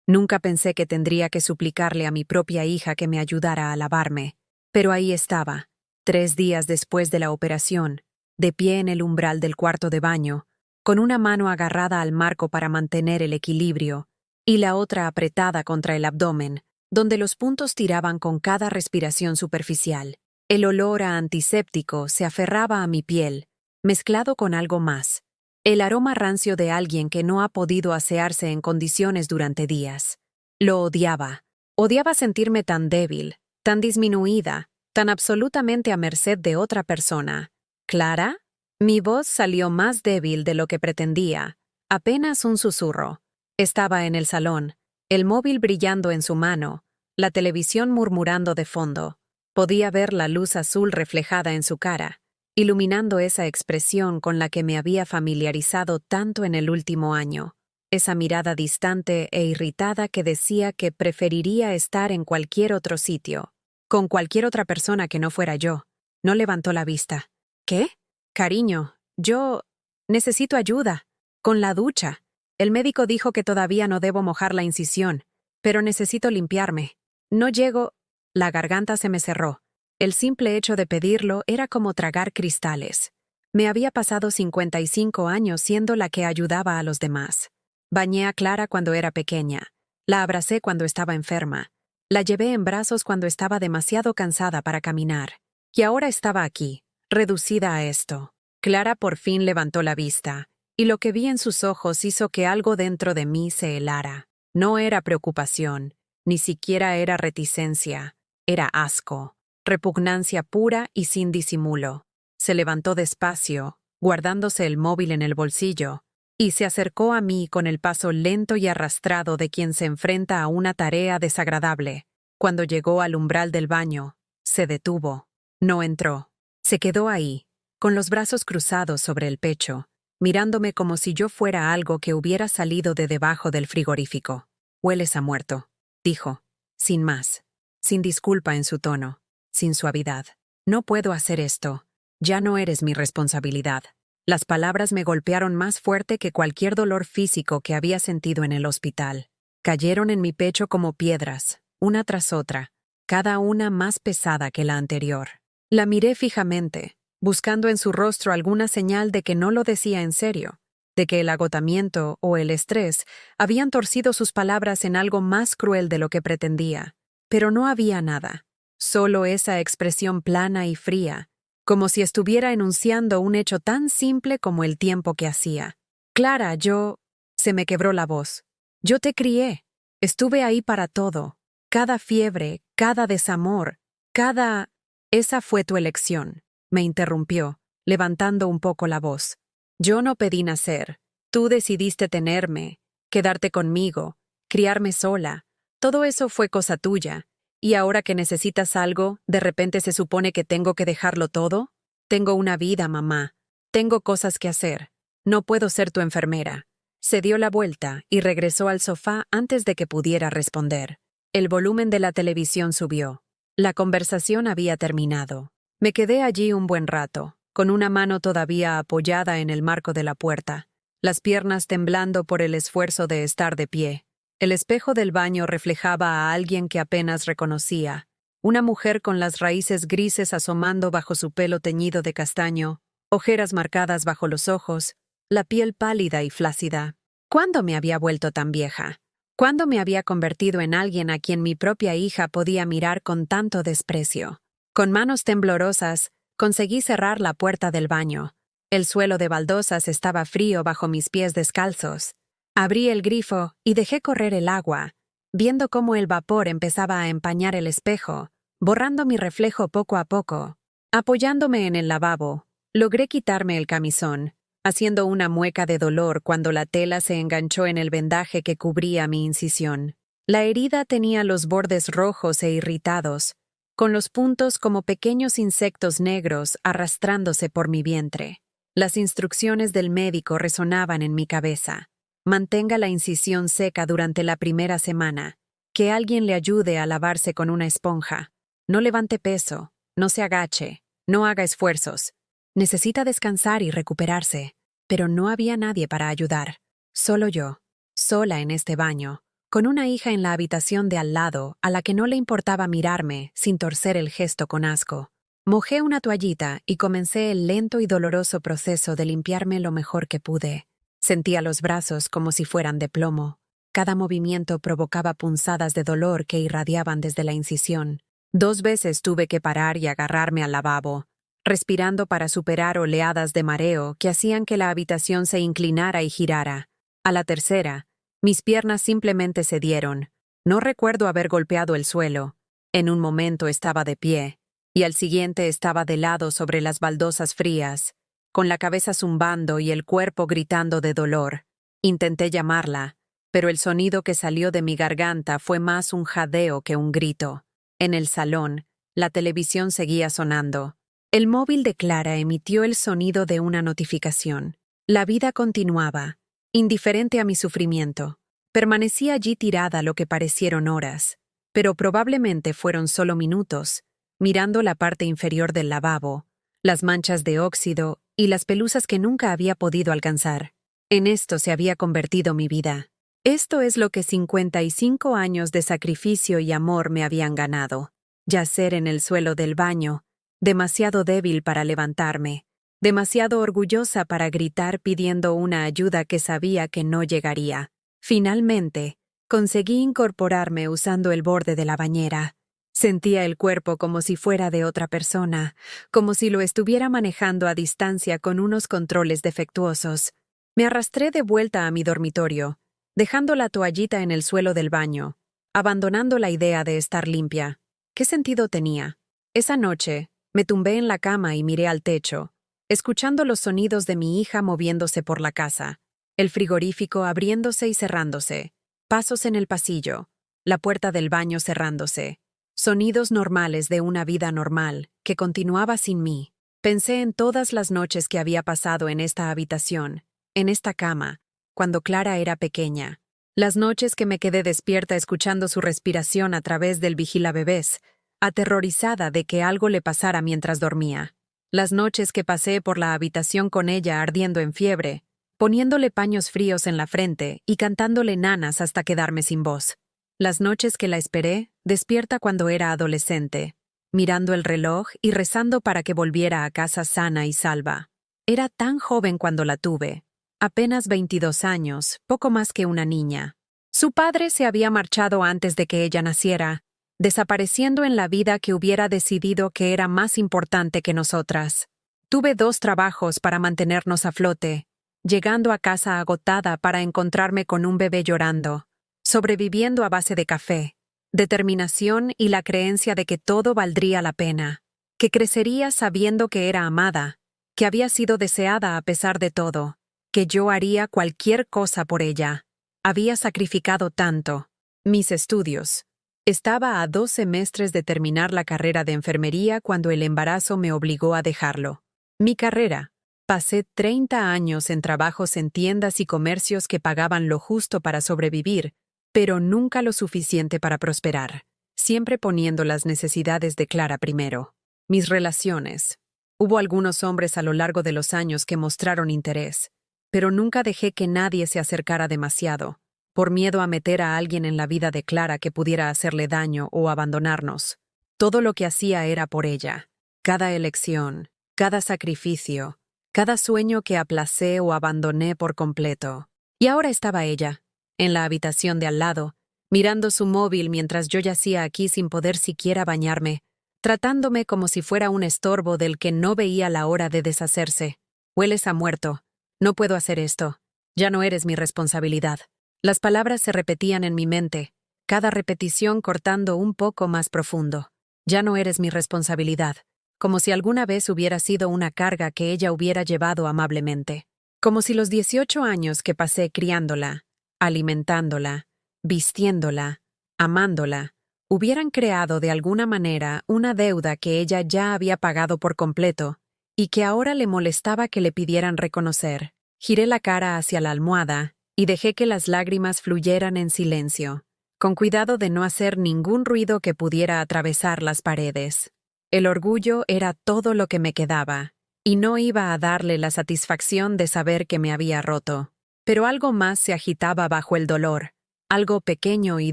Nunca pensé que tendría que suplicarle a mi propia hija que me ayudara a lavarme. Pero ahí estaba, 3 días después de la operación, de pie en el umbral del cuarto de baño, con una mano agarrada al marco para mantener el equilibrio, y la otra apretada contra el abdomen, donde los puntos tiraban con cada respiración superficial. El olor a antiséptico se aferraba a mi piel, mezclado con algo más. El aroma rancio de alguien que no ha podido asearse en condiciones durante días. Lo odiaba. Odiaba sentirme tan débil, tan disminuida, tan absolutamente a merced de otra persona. ¿Clara? Mi voz salió más débil de lo que pretendía, apenas un susurro. Estaba en el salón, el móvil brillando en su mano, la televisión murmurando de fondo. Podía ver la luz azul reflejada en su cara, iluminando esa expresión con la que me había familiarizado tanto en el último año, esa mirada distante e irritada que decía que preferiría estar en cualquier otro sitio, con cualquier otra persona que no fuera yo. No levantó la vista. ¿Qué? Cariño, yo necesito ayuda. Con la ducha. El médico dijo que todavía no debo mojar la incisión, pero necesito limpiarme. No llego. La garganta se me cerró. El simple hecho de pedirlo era como tragar cristales. Me había pasado 55 años siendo la que ayudaba a los demás. Bañé a Clara cuando era pequeña. La abracé cuando estaba enferma. La llevé en brazos cuando estaba demasiado cansada para caminar. Y ahora estaba aquí, reducida a esto. Clara por fin levantó la vista, y lo que vi en sus ojos hizo que algo dentro de mí se helara. No era preocupación, ni siquiera era reticencia. Era asco, repugnancia pura y sin disimulo. Se levantó despacio, guardándose el móvil en el bolsillo, y se acercó a mí con el paso lento y arrastrado de quien se enfrenta a una tarea desagradable. Cuando llegó al umbral del baño, se detuvo. No entró. Se quedó ahí, con los brazos cruzados sobre el pecho, mirándome como si yo fuera algo que hubiera salido de debajo del frigorífico. «Hueles a muerto», dijo, sin más. Sin disculpa en su tono, sin suavidad. «No puedo hacer esto. Ya no eres mi responsabilidad». Las palabras me golpearon más fuerte que cualquier dolor físico que había sentido en el hospital. Cayeron en mi pecho como piedras, una tras otra, cada una más pesada que la anterior. La miré fijamente, buscando en su rostro alguna señal de que no lo decía en serio, de que el agotamiento o el estrés habían torcido sus palabras en algo más cruel de lo que pretendía. Pero no había nada, solo esa expresión plana y fría, como si estuviera enunciando un hecho tan simple como el tiempo que hacía. «Clara, yo...» Se me quebró la voz. «Yo te crié. Estuve ahí para todo. Cada fiebre, cada desamor, cada...» «Esa fue tu elección», me interrumpió, levantando un poco la voz. «Yo no pedí nacer. Tú decidiste tenerme, quedarte conmigo, criarme sola. Todo eso fue cosa tuya, y ahora que necesitas algo, ¿de repente se supone que tengo que dejarlo todo? Tengo una vida, mamá. Tengo cosas que hacer. No puedo ser tu enfermera». Se dio la vuelta y regresó al sofá antes de que pudiera responder. El volumen de la televisión subió. La conversación había terminado. Me quedé allí un buen rato, con una mano todavía apoyada en el marco de la puerta, las piernas temblando por el esfuerzo de estar de pie. El espejo del baño reflejaba a alguien que apenas reconocía, una mujer con las raíces grises asomando bajo su pelo teñido de castaño, ojeras marcadas bajo los ojos, la piel pálida y flácida. ¿Cuándo me había vuelto tan vieja? ¿Cuándo me había convertido en alguien a quien mi propia hija podía mirar con tanto desprecio? Con manos temblorosas, conseguí cerrar la puerta del baño. El suelo de baldosas estaba frío bajo mis pies descalzos. Abrí el grifo y dejé correr el agua, viendo cómo el vapor empezaba a empañar el espejo, borrando mi reflejo poco a poco. Apoyándome en el lavabo, logré quitarme el camisón, haciendo una mueca de dolor cuando la tela se enganchó en el vendaje que cubría mi incisión. La herida tenía los bordes rojos e irritados, con los puntos como pequeños insectos negros arrastrándose por mi vientre. Las instrucciones del médico resonaban en mi cabeza. Mantenga la incisión seca durante la primera semana. Que alguien le ayude a lavarse con una esponja. No levante peso, no se agache, no haga esfuerzos. Necesita descansar y recuperarse. Pero no había nadie para ayudar. Solo yo, sola en este baño, con una hija en la habitación de al lado a la que no le importaba mirarme sin torcer el gesto con asco. Mojé una toallita y comencé el lento y doloroso proceso de limpiarme lo mejor que pude. Sentía los brazos como si fueran de plomo. Cada movimiento provocaba punzadas de dolor que irradiaban desde la incisión. 2 veces tuve que parar y agarrarme al lavabo, respirando para superar oleadas de mareo que hacían que la habitación se inclinara y girara. A la tercera, mis piernas simplemente cedieron. No recuerdo haber golpeado el suelo. En un momento estaba de pie, y al siguiente estaba de lado sobre las baldosas frías, con la cabeza zumbando y el cuerpo gritando de dolor. Intenté llamarla, pero el sonido que salió de mi garganta fue más un jadeo que un grito. En el salón, la televisión seguía sonando. El móvil de Clara emitió el sonido de una notificación. La vida continuaba, indiferente a mi sufrimiento. Permanecí allí tirada lo que parecieron horas, pero probablemente fueron solo minutos, mirando la parte inferior del lavabo, las manchas de óxido y las pelusas que nunca había podido alcanzar. En esto se había convertido mi vida. Esto es lo que 55 años de sacrificio y amor me habían ganado. Yacer en el suelo del baño, demasiado débil para levantarme, demasiado orgullosa para gritar pidiendo una ayuda que sabía que no llegaría. Finalmente, conseguí incorporarme usando el borde de la bañera. Sentía el cuerpo como si fuera de otra persona, como si lo estuviera manejando a distancia con unos controles defectuosos. Me arrastré de vuelta a mi dormitorio, dejando la toallita en el suelo del baño, abandonando la idea de estar limpia. ¿Qué sentido tenía? Esa noche, me tumbé en la cama y miré al techo, escuchando los sonidos de mi hija moviéndose por la casa, el frigorífico abriéndose y cerrándose, pasos en el pasillo, la puerta del baño cerrándose, sonidos normales de una vida normal que continuaba sin mí. Pensé en todas las noches que había pasado en esta habitación, en esta cama, cuando Clara era pequeña. Las noches que me quedé despierta escuchando su respiración a través del vigilabebés, aterrorizada de que algo le pasara mientras dormía. Las noches que pasé por la habitación con ella ardiendo en fiebre, poniéndole paños fríos en la frente y cantándole nanas hasta quedarme sin voz. Las noches que la esperé, despierta cuando era adolescente, mirando el reloj y rezando para que volviera a casa sana y salva. Era tan joven cuando la tuve, apenas 22 años, poco más que una niña. Su padre se había marchado antes de que ella naciera, desapareciendo en la vida que hubiera decidido que era más importante que nosotras. Tuve 2 trabajos para mantenernos a flote, llegando a casa agotada para encontrarme con un bebé llorando, sobreviviendo a base de café, determinación y la creencia de que todo valdría la pena, que crecería sabiendo que era amada, que había sido deseada a pesar de todo, que yo haría cualquier cosa por ella. Había sacrificado tanto. Mis estudios. Estaba a 2 semestres de terminar la carrera de enfermería cuando el embarazo me obligó a dejarlo. Mi carrera. Pasé 30 años en trabajos en tiendas y comercios que pagaban lo justo para sobrevivir, pero nunca lo suficiente para prosperar, siempre poniendo las necesidades de Clara primero. Mis relaciones. Hubo algunos hombres a lo largo de los años que mostraron interés, pero nunca dejé que nadie se acercara demasiado, por miedo a meter a alguien en la vida de Clara que pudiera hacerle daño o abandonarnos. Todo lo que hacía era por ella. Cada elección, cada sacrificio, cada sueño que aplacé o abandoné por completo. Y ahora estaba ella, en la habitación de al lado, mirando su móvil mientras yo yacía aquí sin poder siquiera bañarme, tratándome como si fuera un estorbo del que no veía la hora de deshacerse. Hueles a muerto. No puedo hacer esto. Ya no eres mi responsabilidad. Las palabras se repetían en mi mente, cada repetición cortando un poco más profundo. Ya no eres mi responsabilidad, como si alguna vez hubiera sido una carga que ella hubiera llevado amablemente. Como si los 18 años que pasé criándola, alimentándola, vistiéndola, amándola, hubieran creado de alguna manera una deuda que ella ya había pagado por completo y que ahora le molestaba que le pidieran reconocer. Giré la cara hacia la almohada y dejé que las lágrimas fluyeran en silencio, con cuidado de no hacer ningún ruido que pudiera atravesar las paredes. El orgullo era todo lo que me quedaba, y no iba a darle la satisfacción de saber que me había roto. Pero algo más se agitaba bajo el dolor, algo pequeño y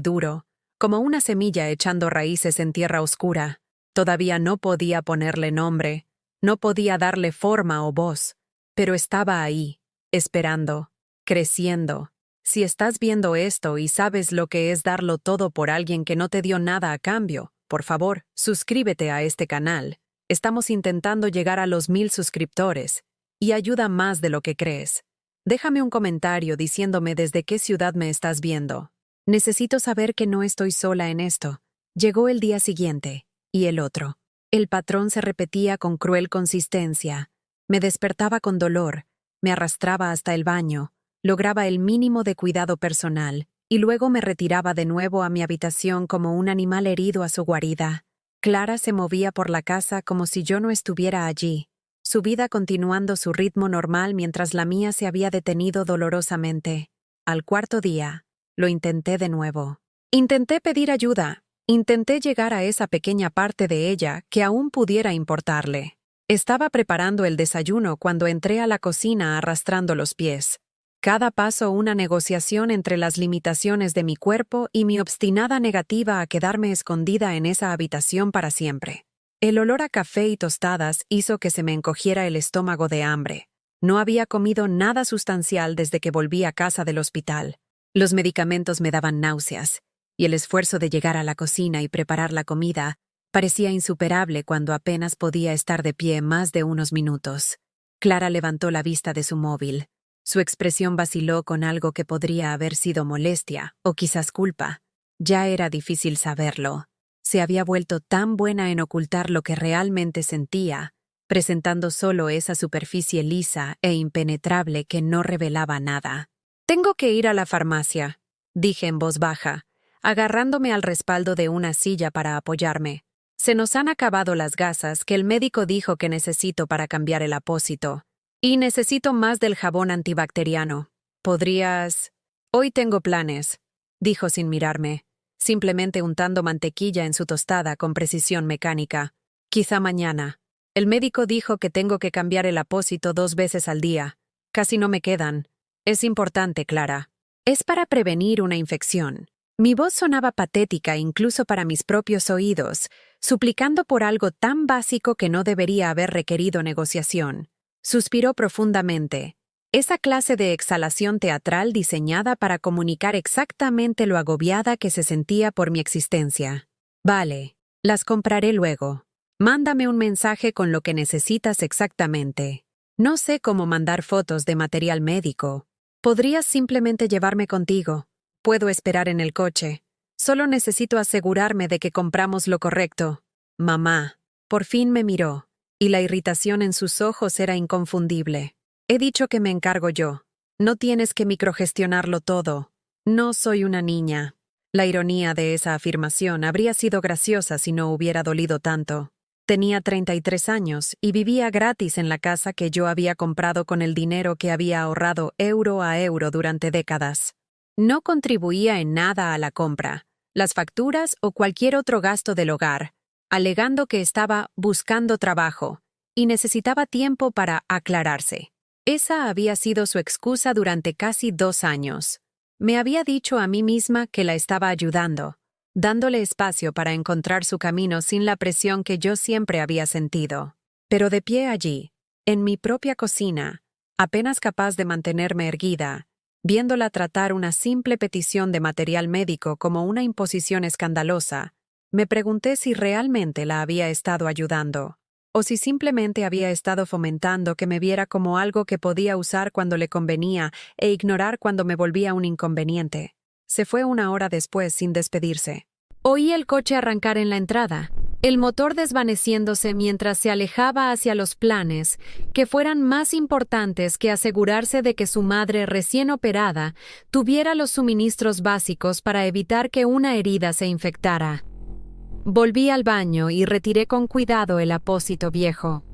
duro, como una semilla echando raíces en tierra oscura. Todavía no podía ponerle nombre, no podía darle forma o voz, pero estaba ahí, esperando, creciendo. Si estás viendo esto y sabes lo que es darlo todo por alguien que no te dio nada a cambio, por favor, suscríbete a este canal. Estamos intentando llegar a los 1000 suscriptores, y ayuda más de lo que crees. Déjame un comentario diciéndome desde qué ciudad me estás viendo. Necesito saber que no estoy sola en esto. Llegó el día siguiente, y el otro. El patrón se repetía con cruel consistencia. Me despertaba con dolor, me arrastraba hasta el baño, lograba el mínimo de cuidado personal, y luego me retiraba de nuevo a mi habitación como un animal herido a su guarida. Clara se movía por la casa como si yo no estuviera allí, su vida continuando su ritmo normal mientras la mía se había detenido dolorosamente. Al cuarto día, lo intenté de nuevo. Intenté pedir ayuda, intenté llegar a esa pequeña parte de ella que aún pudiera importarle. Estaba preparando el desayuno cuando entré a la cocina arrastrando los pies. Cada paso una negociación entre las limitaciones de mi cuerpo y mi obstinada negativa a quedarme escondida en esa habitación para siempre. El olor a café y tostadas hizo que se me encogiera el estómago de hambre. No había comido nada sustancial desde que volví a casa del hospital. Los medicamentos me daban náuseas, y el esfuerzo de llegar a la cocina y preparar la comida parecía insuperable cuando apenas podía estar de pie más de unos minutos. Clara levantó la vista de su móvil. Su expresión vaciló con algo que podría haber sido molestia o quizás culpa. Ya era difícil saberlo. Se había vuelto tan buena en ocultar lo que realmente sentía, presentando solo esa superficie lisa e impenetrable que no revelaba nada. «Tengo que ir a la farmacia», dije en voz baja, agarrándome al respaldo de una silla para apoyarme. «Se nos han acabado las gasas que el médico dijo que necesito para cambiar el apósito. Y necesito más del jabón antibacteriano. ¿Podrías...?» «Hoy tengo planes», dijo sin mirarme, simplemente untando mantequilla en su tostada con precisión mecánica. «Quizá mañana. El médico dijo que tengo que cambiar el apósito 2 veces al día. Casi no me quedan. Es importante, Clara. Es para prevenir una infección». Mi voz sonaba patética incluso para mis propios oídos, suplicando por algo tan básico que no debería haber requerido negociación. Suspiró profundamente. Esa clase de exhalación teatral diseñada para comunicar exactamente lo agobiada que se sentía por mi existencia. «Vale, las compraré luego. Mándame un mensaje con lo que necesitas exactamente. No sé cómo mandar fotos de material médico. Podrías simplemente llevarme contigo. Puedo esperar en el coche. Solo necesito asegurarme de que compramos lo correcto». «Mamá». Por fin me miró, y la irritación en sus ojos era inconfundible. «He dicho que me encargo yo. No tienes que microgestionarlo todo. No soy una niña». La ironía de esa afirmación habría sido graciosa si no hubiera dolido tanto. Tenía 33 años y vivía gratis en la casa que yo había comprado con el dinero que había ahorrado euro a euro durante décadas. No contribuía en nada a la compra, las facturas o cualquier otro gasto del hogar, alegando que estaba buscando trabajo y necesitaba tiempo para aclararse. Esa había sido su excusa durante casi 2 años. Me había dicho a mí misma que la estaba ayudando, dándole espacio para encontrar su camino sin la presión que yo siempre había sentido. Pero de pie allí, en mi propia cocina, apenas capaz de mantenerme erguida, viéndola tratar una simple petición de material médico como una imposición escandalosa, me pregunté si realmente la había estado ayudando, o si simplemente había estado fomentando que me viera como algo que podía usar cuando le convenía e ignorar cuando me volvía un inconveniente. Se fue 1 hora después sin despedirse. Oí el coche arrancar en la entrada, el motor desvaneciéndose mientras se alejaba hacia los planes que fueran más importantes que asegurarse de que su madre recién operada tuviera los suministros básicos para evitar que una herida se infectara. Volví al baño y retiré con cuidado el apósito viejo.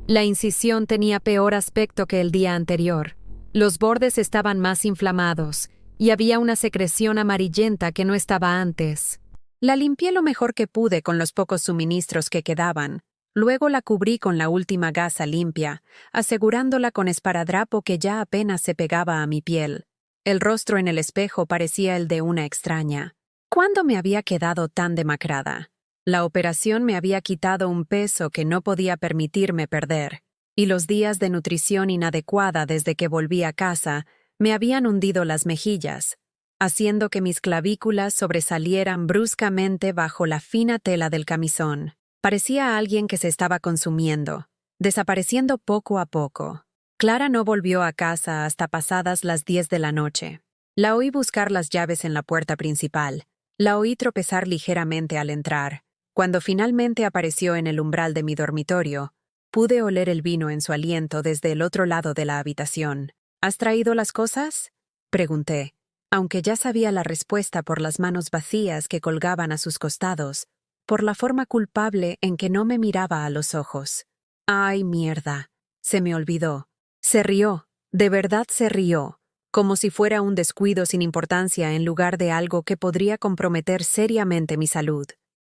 La incisión tenía peor aspecto que el día anterior. Los bordes estaban más inflamados y había una secreción amarillenta que no estaba antes. La limpié lo mejor que pude con los pocos suministros que quedaban. Luego la cubrí con la última gasa limpia, asegurándola con esparadrapo que ya apenas se pegaba a mi piel. El rostro en el espejo parecía el de una extraña. ¿Cuándo me había quedado tan demacrada? La operación me había quitado un peso que no podía permitirme perder, y los días de nutrición inadecuada desde que volví a casa me habían hundido las mejillas, haciendo que mis clavículas sobresalieran bruscamente bajo la fina tela del camisón. Parecía alguien que se estaba consumiendo, desapareciendo poco a poco. Clara no volvió a casa hasta pasadas las 10 de la noche. La oí buscar las llaves en la puerta principal. La oí tropezar ligeramente al entrar. Cuando finalmente apareció en el umbral de mi dormitorio, pude oler el vino en su aliento desde el otro lado de la habitación. ¿Has traído las cosas?, pregunté, aunque ya sabía la respuesta por las manos vacías que colgaban a sus costados, por la forma culpable en que no me miraba a los ojos. ¡Ay, mierda! Se me olvidó. Se rió, de verdad se rió, como si fuera un descuido sin importancia en lugar de algo que podría comprometer seriamente mi salud.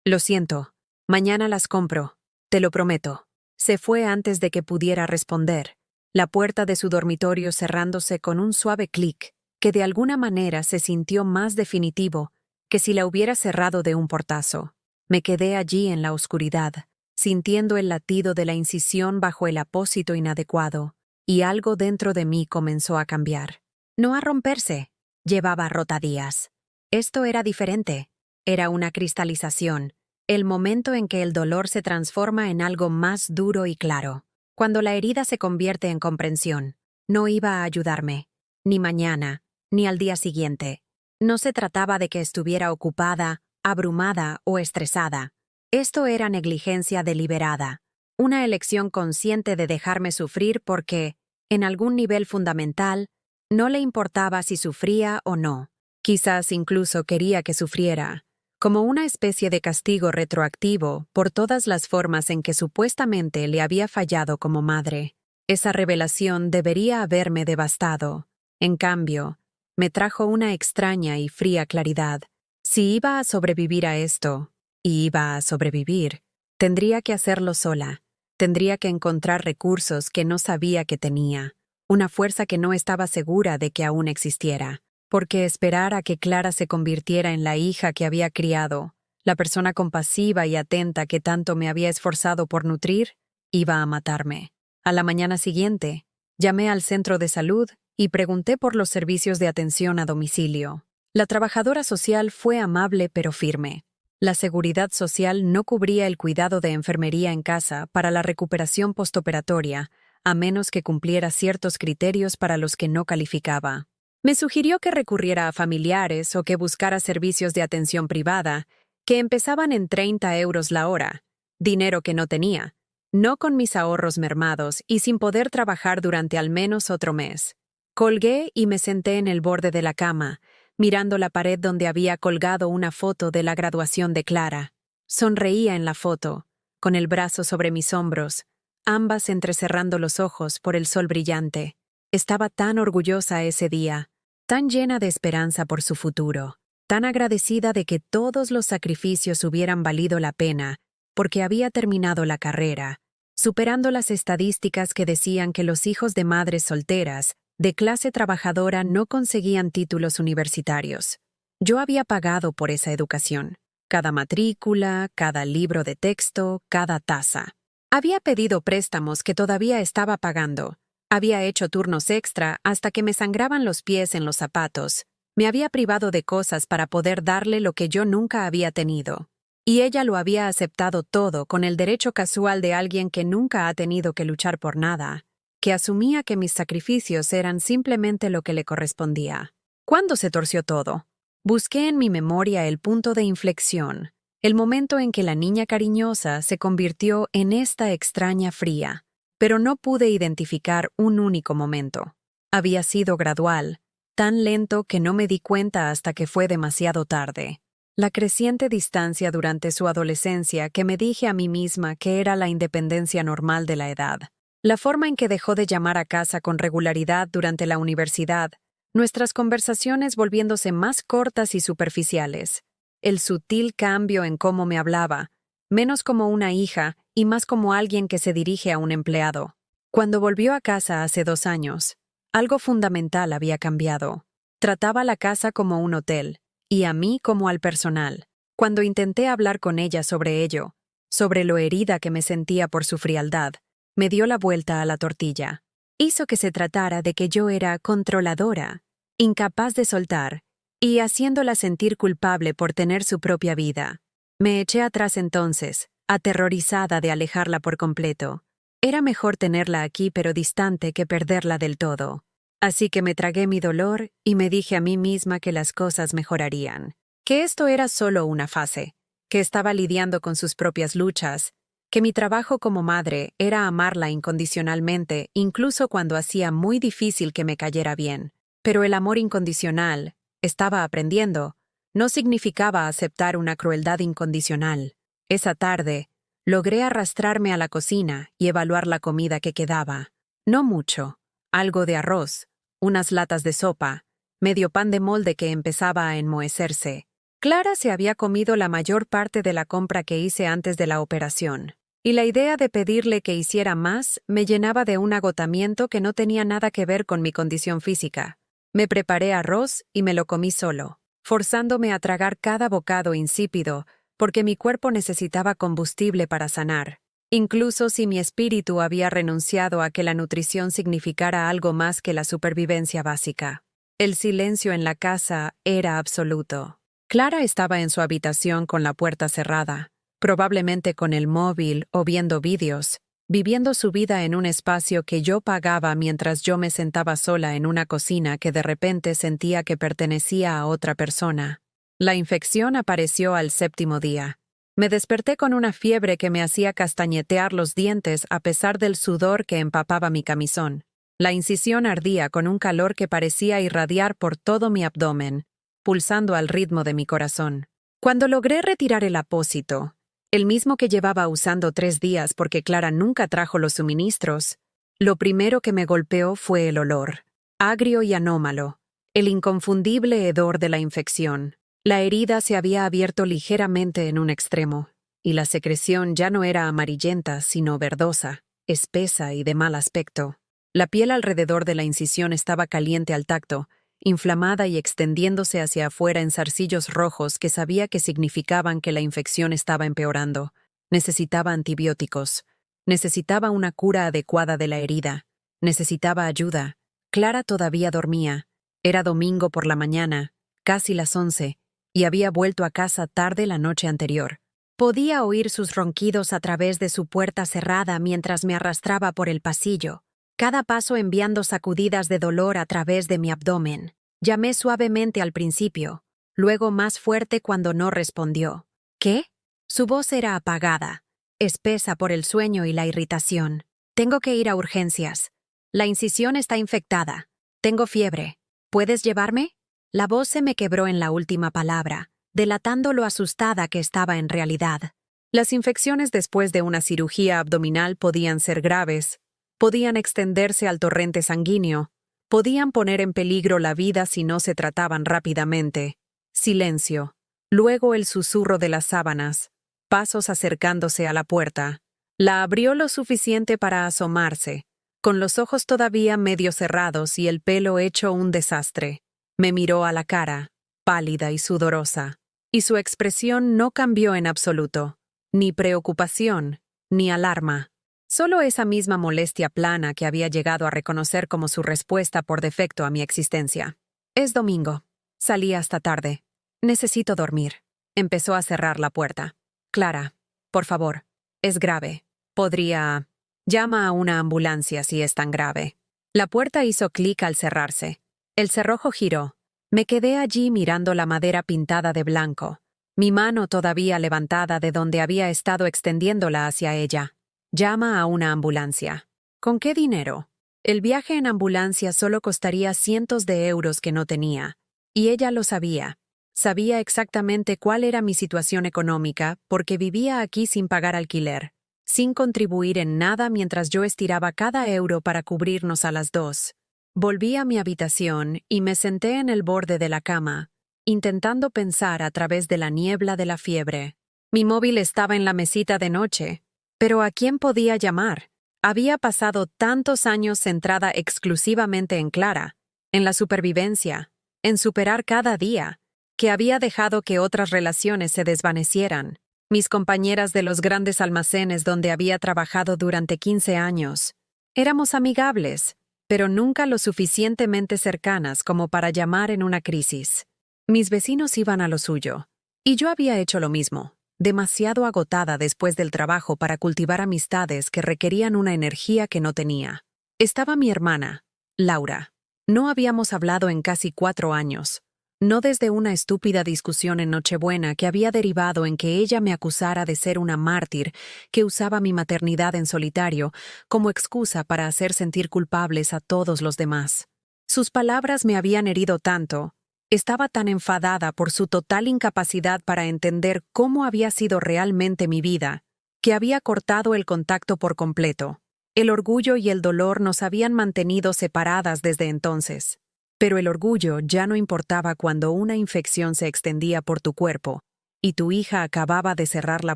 Lo siento, mañana las compro, te lo prometo. Se fue antes de que pudiera responder, la puerta de su dormitorio cerrándose con un suave clic que de alguna manera se sintió más definitivo que si la hubiera cerrado de un portazo. Me quedé allí en la oscuridad, sintiendo el latido de la incisión bajo el apósito inadecuado, y algo dentro de mí comenzó a cambiar. No a romperse, llevaba rotadías. Esto era diferente, era una cristalización, el momento en que el dolor se transforma en algo más duro y claro. Cuando la herida se convierte en comprensión, no iba a ayudarme, ni mañana, ni al día siguiente. No se trataba de que estuviera ocupada, abrumada o estresada. Esto era negligencia deliberada, una elección consciente de dejarme sufrir porque, en algún nivel fundamental, no le importaba si sufría o no. Quizás incluso quería que sufriera, como una especie de castigo retroactivo por todas las formas en que supuestamente le había fallado como madre. Esa revelación debería haberme devastado. En cambio, me trajo una extraña y fría claridad. Si iba a sobrevivir a esto, y iba a sobrevivir, tendría que hacerlo sola. Tendría que encontrar recursos que no sabía que tenía, una fuerza que no estaba segura de que aún existiera. Porque esperar a que Clara se convirtiera en la hija que había criado, la persona compasiva y atenta que tanto me había esforzado por nutrir, iba a matarme. A la mañana siguiente, llamé al centro de salud y pregunté por los servicios de atención a domicilio. La trabajadora social fue amable pero firme. La seguridad social no cubría el cuidado de enfermería en casa para la recuperación postoperatoria, a menos que cumpliera ciertos criterios para los que no calificaba. Me sugirió que recurriera a familiares o que buscara servicios de atención privada, que empezaban en 30 euros la hora, dinero que no tenía, no con mis ahorros mermados y sin poder trabajar durante al menos otro mes. Colgué y me senté en el borde de la cama, mirando la pared donde había colgado una foto de la graduación de Clara. Sonreía en la foto, con el brazo sobre mis hombros, ambas entrecerrando los ojos por el sol brillante. Estaba tan orgullosa ese día, tan llena de esperanza por su futuro, tan agradecida de que todos los sacrificios hubieran valido la pena, porque había terminado la carrera, superando las estadísticas que decían que los hijos de madres solteras, de clase trabajadora, no conseguían títulos universitarios. Yo había pagado por esa educación, cada matrícula, cada libro de texto, cada tasa. Había pedido préstamos que todavía estaba pagando. Había hecho turnos extra hasta que me sangraban los pies en los zapatos. Me había privado de cosas para poder darle lo que yo nunca había tenido. Y ella lo había aceptado todo con el derecho casual de alguien que nunca ha tenido que luchar por nada, que asumía que mis sacrificios eran simplemente lo que le correspondía. ¿Cuándo se torció todo? Busqué en mi memoria el punto de inflexión, el momento en que la niña cariñosa se convirtió en esta extraña fría. Pero no pude identificar un único momento. Había sido gradual, tan lento que no me di cuenta hasta que fue demasiado tarde. La creciente distancia durante su adolescencia que me dije a mí misma que era la independencia normal de la edad. La forma en que dejó de llamar a casa con regularidad durante la universidad, nuestras conversaciones volviéndose más cortas y superficiales. El sutil cambio en cómo me hablaba, menos como una hija y más como alguien que se dirige a un empleado. Cuando volvió a casa hace 2 años, algo fundamental había cambiado. Trataba la casa como un hotel, y a mí como al personal. Cuando intenté hablar con ella sobre ello, sobre lo herida que me sentía por su frialdad, me dio la vuelta a la tortilla. Hizo que se tratara de que yo era controladora, incapaz de soltar, y haciéndola sentir culpable por tener su propia vida. Me eché atrás entonces, aterrorizada de alejarla por completo. Era mejor tenerla aquí pero distante que perderla del todo. Así que me tragué mi dolor y me dije a mí misma que las cosas mejorarían, que esto era solo una fase, que estaba lidiando con sus propias luchas, que mi trabajo como madre era amarla incondicionalmente incluso cuando hacía muy difícil que me cayera bien. Pero el amor incondicional, estaba aprendiendo, no significaba aceptar una crueldad incondicional. Esa tarde, logré arrastrarme a la cocina y evaluar la comida que quedaba. No mucho, algo de arroz, unas latas de sopa, medio pan de molde que empezaba a enmohecerse. Clara se había comido la mayor parte de la compra que hice antes de la operación, y la idea de pedirle que hiciera más me llenaba de un agotamiento que no tenía nada que ver con mi condición física. Me preparé arroz y me lo comí solo, forzándome a tragar cada bocado insípido, porque mi cuerpo necesitaba combustible para sanar, incluso si mi espíritu había renunciado a que la nutrición significara algo más que la supervivencia básica. El silencio en la casa era absoluto. Clara estaba en su habitación con la puerta cerrada, probablemente con el móvil o viendo vídeos, viviendo su vida en un espacio que yo pagaba mientras yo me sentaba sola en una cocina que de repente sentía que pertenecía a otra persona. La infección apareció al 7º día. Me desperté con una fiebre que me hacía castañetear los dientes a pesar del sudor que empapaba mi camisón. La incisión ardía con un calor que parecía irradiar por todo mi abdomen, pulsando al ritmo de mi corazón. Cuando logré retirar el apósito, el mismo que llevaba usando 3 días porque Clara nunca trajo los suministros, lo primero que me golpeó fue el olor, agrio y anómalo, el inconfundible hedor de la infección. La herida se había abierto ligeramente en un extremo, y la secreción ya no era amarillenta, sino verdosa, espesa y de mal aspecto. La piel alrededor de la incisión estaba caliente al tacto, inflamada y extendiéndose hacia afuera en zarcillos rojos que sabía que significaban que la infección estaba empeorando. Necesitaba antibióticos. Necesitaba una cura adecuada de la herida. Necesitaba ayuda. Clara todavía dormía. Era domingo por la mañana, casi las 11, y había vuelto a casa tarde la noche anterior. Podía oír sus ronquidos a través de su puerta cerrada mientras me arrastraba por el pasillo, cada paso enviando sacudidas de dolor a través de mi abdomen. Llamé suavemente al principio, luego más fuerte cuando no respondió. ¿Qué? Su voz era apagada, espesa por el sueño y la irritación. Tengo que ir a urgencias. La incisión está infectada. Tengo fiebre. ¿Puedes llevarme? La voz se me quebró en la última palabra, delatando lo asustada que estaba en realidad. Las infecciones después de una cirugía abdominal podían ser graves, podían extenderse al torrente sanguíneo, podían poner en peligro la vida si no se trataban rápidamente. Silencio. Luego el susurro de las sábanas, pasos acercándose a la puerta. La abrió lo suficiente para asomarse, con los ojos todavía medio cerrados y el pelo hecho un desastre. Me miró a la cara, pálida y sudorosa, y su expresión no cambió en absoluto, ni preocupación, ni alarma. Solo esa misma molestia plana que había llegado a reconocer como su respuesta por defecto a mi existencia. Es domingo. Salí hasta tarde. Necesito dormir. Empezó a cerrar la puerta. Clara, por favor, es grave. Podría... Llama a una ambulancia si es tan grave. La puerta hizo clic al cerrarse. El cerrojo giró. Me quedé allí mirando la madera pintada de blanco, mi mano todavía levantada de donde había estado extendiéndola hacia ella. Llama a una ambulancia. ¿Con qué dinero? El viaje en ambulancia solo costaría cientos de euros que no tenía. Y ella lo sabía. Sabía exactamente cuál era mi situación económica porque vivía aquí sin pagar alquiler, sin contribuir en nada mientras yo estiraba cada euro para cubrirnos a las dos. Volví a mi habitación y me senté en el borde de la cama, intentando pensar a través de la niebla de la fiebre. Mi móvil estaba en la mesita de noche, pero ¿a quién podía llamar? Había pasado tantos años centrada exclusivamente en Clara, en la supervivencia, en superar cada día, que había dejado que otras relaciones se desvanecieran. Mis compañeras de los grandes almacenes donde había trabajado durante 15 años. Éramos amigables, pero nunca lo suficientemente cercanas como para llamar en una crisis. Mis vecinos iban a lo suyo, y yo había hecho lo mismo, demasiado agotada después del trabajo para cultivar amistades que requerían una energía que no tenía. Estaba mi hermana, Laura. No habíamos hablado en casi 4 años. No desde una estúpida discusión en Nochebuena que había derivado en que ella me acusara de ser una mártir que usaba mi maternidad en solitario como excusa para hacer sentir culpables a todos los demás. Sus palabras me habían herido tanto. Estaba tan enfadada por su total incapacidad para entender cómo había sido realmente mi vida, que había cortado el contacto por completo. El orgullo y el dolor nos habían mantenido separadas desde entonces. Pero el orgullo ya no importaba cuando una infección se extendía por tu cuerpo y tu hija acababa de cerrar la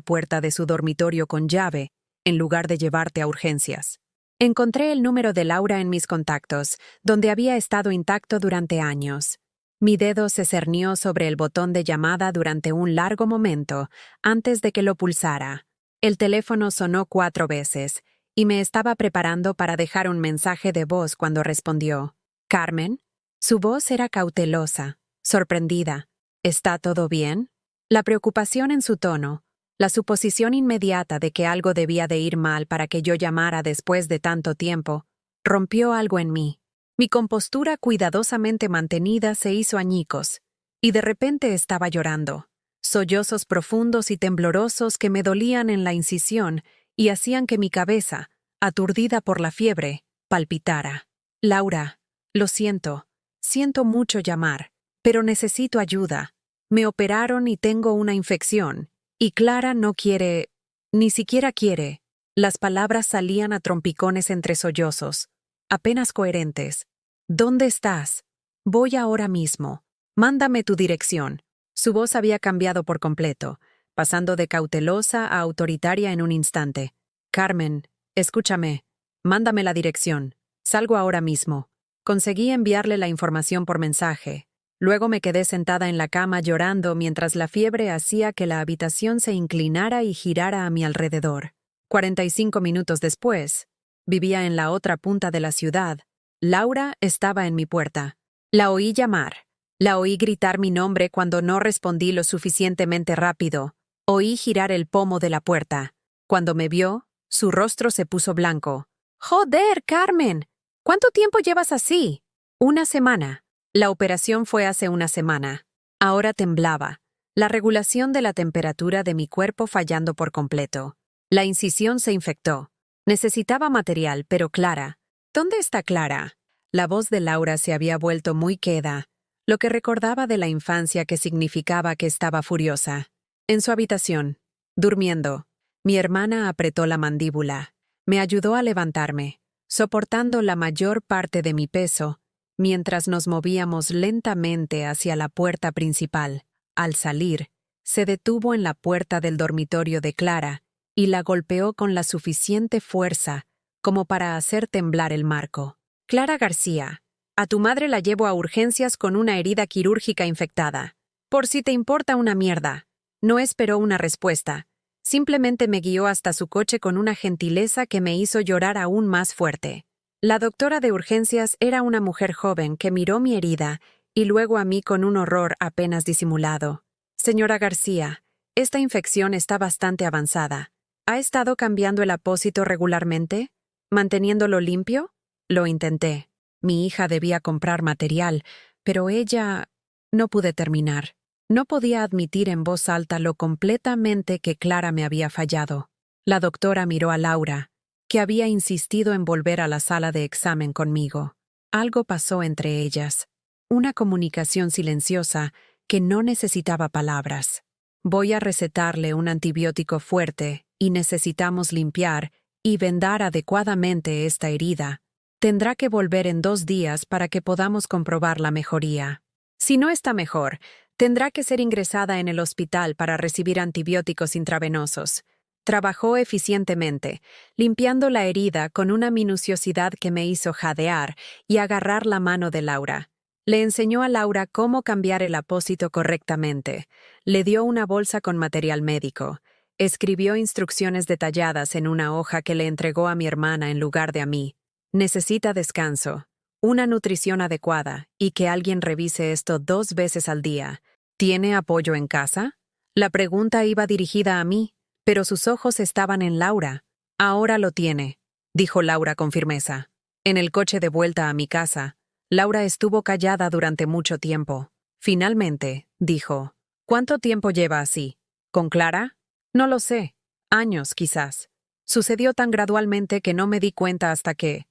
puerta de su dormitorio con llave en lugar de llevarte a urgencias. Encontré el número de Laura en mis contactos, donde había estado intacto durante años. Mi dedo se cernió sobre el botón de llamada durante un largo momento antes de que lo pulsara. El teléfono sonó 4 veces y me estaba preparando para dejar un mensaje de voz cuando respondió. ¿Carmen? Su voz era cautelosa, sorprendida. ¿Está todo bien? La preocupación en su tono, la suposición inmediata de que algo debía de ir mal para que yo llamara después de tanto tiempo, rompió algo en mí. Mi compostura cuidadosamente mantenida se hizo añicos, y de repente estaba llorando. Sollozos profundos y temblorosos que me dolían en la incisión y hacían que mi cabeza, aturdida por la fiebre, palpitara. Laura, lo siento. Siento mucho llamar, pero necesito ayuda. Me operaron y tengo una infección, y Clara no quiere, ni siquiera quiere. Las palabras salían a trompicones entre sollozos, apenas coherentes. ¿Dónde estás? Voy ahora mismo. Mándame tu dirección. Su voz había cambiado por completo, pasando de cautelosa a autoritaria en un instante. Carmen, escúchame. Mándame la dirección. Salgo ahora mismo. Conseguí enviarle la información por mensaje. Luego me quedé sentada en la cama llorando mientras la fiebre hacía que la habitación se inclinara y girara a mi alrededor. 45 minutos después, vivía en la otra punta de la ciudad. Laura estaba en mi puerta. La oí llamar. La oí gritar mi nombre cuando no respondí lo suficientemente rápido. Oí girar el pomo de la puerta. Cuando me vio, su rostro se puso blanco. ¡Joder, Carmen! ¿Cuánto tiempo llevas así? 1 semana. La operación fue hace 1 semana. Ahora temblaba. La regulación de la temperatura de mi cuerpo fallando por completo. La incisión se infectó. Necesitaba material, pero Clara. ¿Dónde está Clara? La voz de Laura se había vuelto muy queda, lo que recordaba de la infancia que significaba que estaba furiosa. En su habitación, durmiendo. Mi hermana apretó la mandíbula. Me ayudó a levantarme, soportando la mayor parte de mi peso, mientras nos movíamos lentamente hacia la puerta principal. Al salir, se detuvo en la puerta del dormitorio de Clara y la golpeó con la suficiente fuerza como para hacer temblar el marco. Clara García, a tu madre la llevo a urgencias con una herida quirúrgica infectada. Por si te importa una mierda. No esperó una respuesta. Simplemente me guió hasta su coche con una gentileza que me hizo llorar aún más fuerte. La doctora de urgencias era una mujer joven que miró mi herida y luego a mí con un horror apenas disimulado. Señora García, esta infección está bastante avanzada. ¿Ha estado cambiando el apósito regularmente? ¿Manteniéndolo limpio? Lo intenté. Mi hija debía comprar material, pero ella... No pude terminar. No podía admitir en voz alta lo completamente que Clara me había fallado. La doctora miró a Laura, que había insistido en volver a la sala de examen conmigo. Algo pasó entre ellas. Una comunicación silenciosa que no necesitaba palabras. Voy a recetarle un antibiótico fuerte y necesitamos limpiar y vendar adecuadamente esta herida. Tendrá que volver en 2 días para que podamos comprobar la mejoría. Si no está mejor, tendrá que ser ingresada en el hospital para recibir antibióticos intravenosos. Trabajó eficientemente, limpiando la herida con una minuciosidad que me hizo jadear y agarrar la mano de Laura. Le enseñó a Laura cómo cambiar el apósito correctamente. Le dio una bolsa con material médico. Escribió instrucciones detalladas en una hoja que le entregó a mi hermana en lugar de a mí. Necesita descanso, una nutrición adecuada y que alguien revise esto 2 veces al día. ¿Tiene apoyo en casa? La pregunta iba dirigida a mí, pero sus ojos estaban en Laura. Ahora lo tiene, dijo Laura con firmeza. En el coche de vuelta a mi casa, Laura estuvo callada durante mucho tiempo. Finalmente, dijo, ¿cuánto tiempo lleva así? ¿Con Clara? No lo sé. Años, quizás. Sucedió tan gradualmente que no me di cuenta hasta que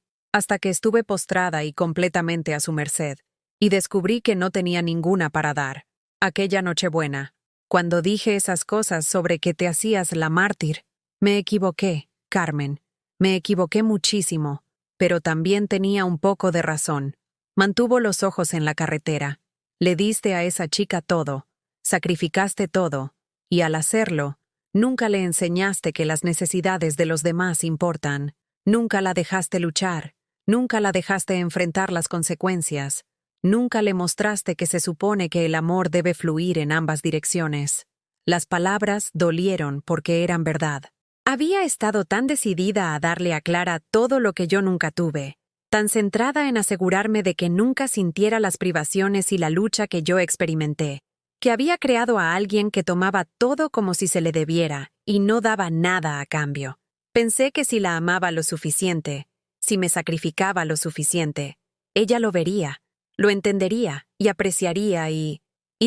estuve postrada y completamente a su merced, y descubrí que no tenía ninguna para dar. Aquella Nochebuena, cuando dije esas cosas sobre que te hacías la mártir, me equivoqué, Carmen. Me equivoqué muchísimo, pero también tenía un poco de razón. Mantuvo los ojos en la carretera. Le diste a esa chica todo, sacrificaste todo, y al hacerlo, nunca le enseñaste que las necesidades de los demás importan. Nunca la dejaste luchar, nunca la dejaste enfrentar las consecuencias, nunca le mostraste que se supone que el amor debe fluir en ambas direcciones. Las palabras dolieron porque eran verdad. Había estado tan decidida a darle a Clara todo lo que yo nunca tuve, tan centrada en asegurarme de que nunca sintiera las privaciones y la lucha que yo experimenté, que había creado a alguien que tomaba todo como si se le debiera y no daba nada a cambio. Pensé que si la amaba lo suficiente, si me sacrificaba lo suficiente, ella lo vería, lo entendería y apreciaría ¿Y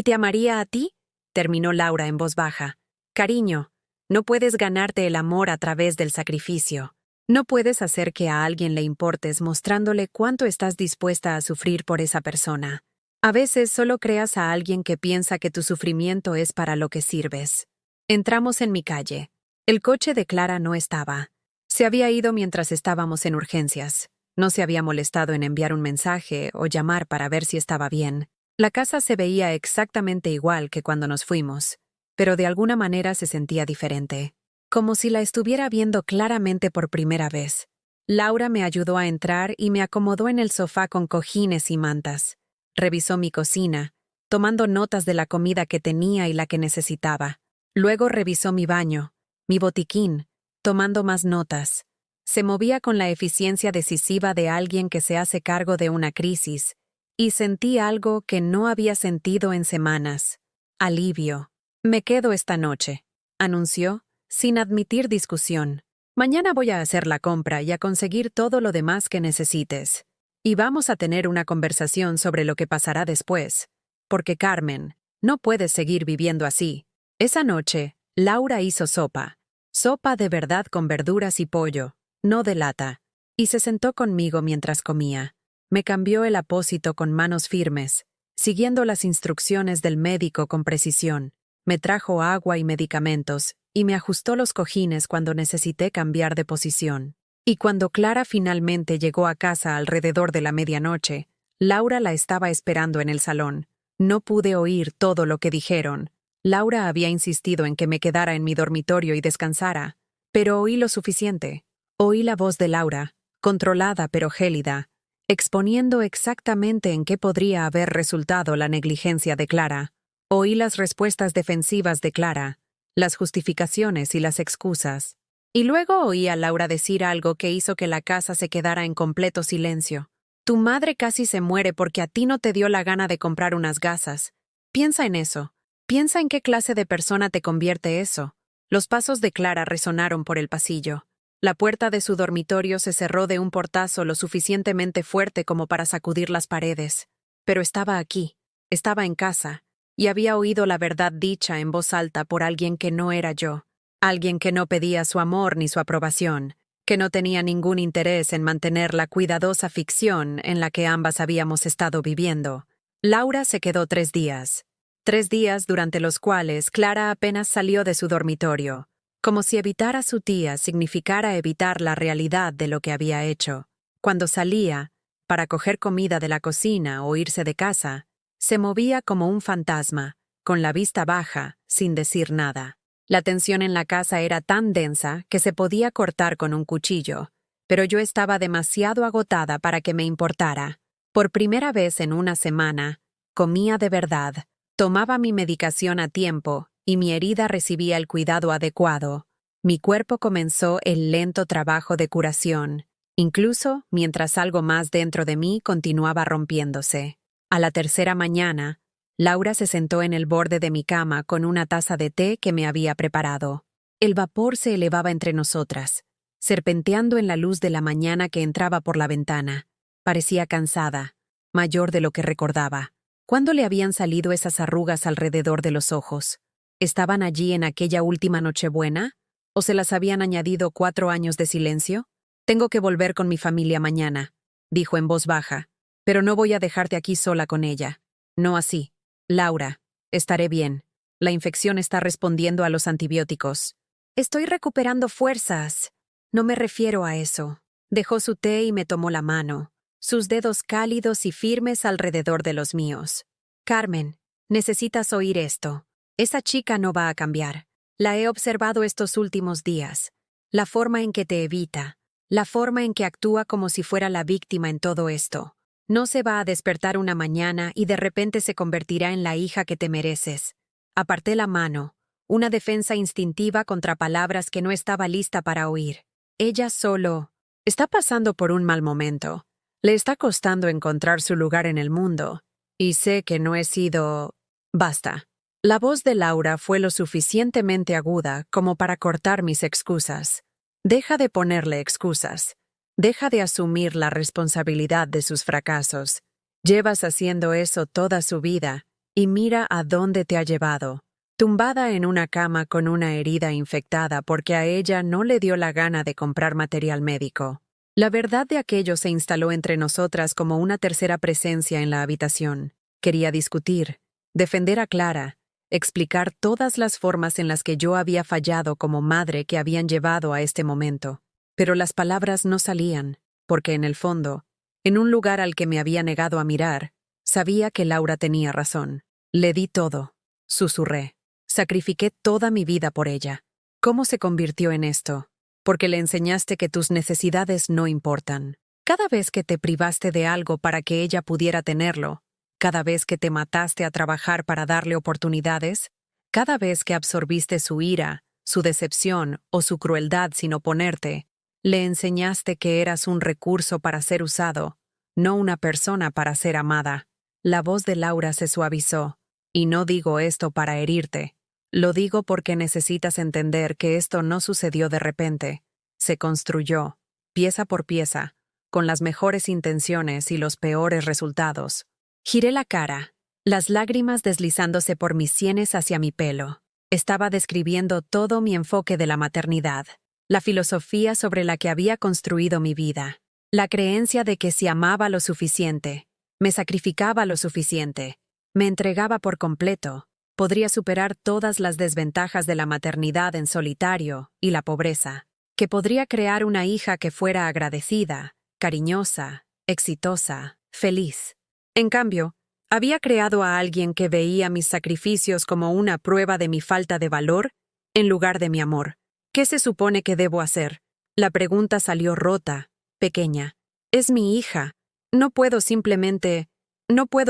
te amaría a ti? Terminó Laura en voz baja. Cariño, no puedes ganarte el amor a través del sacrificio. No puedes hacer que a alguien le importes mostrándole cuánto estás dispuesta a sufrir por esa persona. A veces solo creas a alguien que piensa que tu sufrimiento es para lo que sirves. Entramos en mi calle. El coche de Clara no estaba. Se había ido mientras estábamos en urgencias. No se había molestado en enviar un mensaje o llamar para ver si estaba bien. La casa se veía exactamente igual que cuando nos fuimos, pero de alguna manera se sentía diferente, como si la estuviera viendo claramente por primera vez. Laura me ayudó a entrar y me acomodó en el sofá con cojines y mantas. Revisó mi cocina, tomando notas de la comida que tenía y la que necesitaba. Luego revisó mi baño, mi botiquín, tomando más notas. Se movía con la eficiencia decisiva de alguien que se hace cargo de una crisis, y sentí algo que no había sentido en semanas. Alivio. Me quedo esta noche, anunció, sin admitir discusión. Mañana voy a hacer la compra y a conseguir todo lo demás que necesites. Y vamos a tener una conversación sobre lo que pasará después. Porque, Carmen, no puedes seguir viviendo así. Esa noche, Laura hizo sopa. Sopa de verdad con verduras y pollo, no de lata. Y se sentó conmigo mientras comía. Me cambió el apósito con manos firmes, siguiendo las instrucciones del médico con precisión. Me trajo agua y medicamentos, y me ajustó los cojines cuando necesité cambiar de posición. Y cuando Clara finalmente llegó a casa alrededor de la medianoche, Laura la estaba esperando en el salón. No pude oír todo lo que dijeron. Laura había insistido en que me quedara en mi dormitorio y descansara, pero oí lo suficiente. Oí la voz de Laura, controlada pero gélida, exponiendo exactamente en qué podría haber resultado la negligencia de Clara. Oí las respuestas defensivas de Clara, las justificaciones y las excusas. Y luego oí a Laura decir algo que hizo que la casa se quedara en completo silencio. Tu madre casi se muere porque a ti no te dio la gana de comprar unas gasas. Piensa en eso. Piensa en qué clase de persona te convierte eso. Los pasos de Clara resonaron por el pasillo. La puerta de su dormitorio se cerró de un portazo lo suficientemente fuerte como para sacudir las paredes. Pero estaba aquí, estaba en casa, y había oído la verdad dicha en voz alta por alguien que no era yo. Alguien que no pedía su amor ni su aprobación, que no tenía ningún interés en mantener la cuidadosa ficción en la que ambas habíamos estado viviendo. Laura se quedó 3 días. 3 días durante los cuales Clara apenas salió de su dormitorio, como si evitar a su tía significara evitar la realidad de lo que había hecho. Cuando salía, para coger comida de la cocina o irse de casa, se movía como un fantasma, con la vista baja, sin decir nada. La tensión en la casa era tan densa que se podía cortar con un cuchillo, pero yo estaba demasiado agotada para que me importara. Por primera vez en una semana, comía de verdad, tomaba mi medicación a tiempo y mi herida recibía el cuidado adecuado. Mi cuerpo comenzó el lento trabajo de curación, incluso mientras algo más dentro de mí continuaba rompiéndose. A la tercera mañana, Laura se sentó en el borde de mi cama con una taza de té que me había preparado. El vapor se elevaba entre nosotras, serpenteando en la luz de la mañana que entraba por la ventana. Parecía cansada, mayor de lo que recordaba. ¿Cuándo le habían salido esas arrugas alrededor de los ojos? ¿Estaban allí en aquella última Nochebuena? ¿O se las habían añadido 4 años de silencio? Tengo que volver con mi familia mañana, dijo en voz baja, pero no voy a dejarte aquí sola con ella. No así. Laura, estaré bien. La infección está respondiendo a los antibióticos. Estoy recuperando fuerzas. No me refiero a eso. Dejó su té y me tomó la mano, sus dedos cálidos y firmes alrededor de los míos. Carmen, necesitas oír esto. Esa chica no va a cambiar. La he observado estos últimos días. La forma en que te evita, la forma en que actúa como si fuera la víctima en todo esto. No se va a despertar una mañana y de repente se convertirá en la hija que te mereces. Aparté la mano, una defensa instintiva contra palabras que no estaba lista para oír. Ella solo está pasando por un mal momento. Le está costando encontrar su lugar en el mundo. Y sé que no he sido... Basta. La voz de Laura fue lo suficientemente aguda como para cortar mis excusas. Deja de ponerle excusas. Deja de asumir la responsabilidad de sus fracasos. Llevas haciendo eso toda su vida, y mira a dónde te ha llevado. Tumbada en una cama con una herida infectada porque a ella no le dio la gana de comprar material médico. La verdad de aquello se instaló entre nosotras como una tercera presencia en la habitación. Quería discutir, defender a Clara, explicar todas las formas en las que yo había fallado como madre que habían llevado a este momento. Pero las palabras no salían, porque en el fondo, en un lugar al que me había negado a mirar, sabía que Laura tenía razón. Le di todo, susurré. Sacrifiqué toda mi vida por ella. ¿Cómo se convirtió en esto? Porque le enseñaste que tus necesidades no importan. Cada vez que te privaste de algo para que ella pudiera tenerlo, cada vez que te mataste a trabajar para darle oportunidades, cada vez que absorbiste su ira, su decepción o su crueldad sin oponerte, le enseñaste que eras un recurso para ser usado, no una persona para ser amada. La voz de Laura se suavizó, y no digo esto para herirte. Lo digo porque necesitas entender que esto no sucedió de repente. Se construyó, pieza por pieza, con las mejores intenciones y los peores resultados. Giré la cara, las lágrimas deslizándose por mis sienes hacia mi pelo. Estaba describiendo todo mi enfoque de la maternidad, la filosofía sobre la que había construido mi vida, la creencia de que si amaba lo suficiente, me sacrificaba lo suficiente, me entregaba por completo, podría superar todas las desventajas de la maternidad en solitario y la pobreza, que podría crear una hija que fuera agradecida, cariñosa, exitosa, feliz. En cambio, había creado a alguien que veía mis sacrificios como una prueba de mi falta de valor en lugar de mi amor. ¿Qué se supone que debo hacer? La pregunta salió rota, pequeña. Es mi hija. No puedo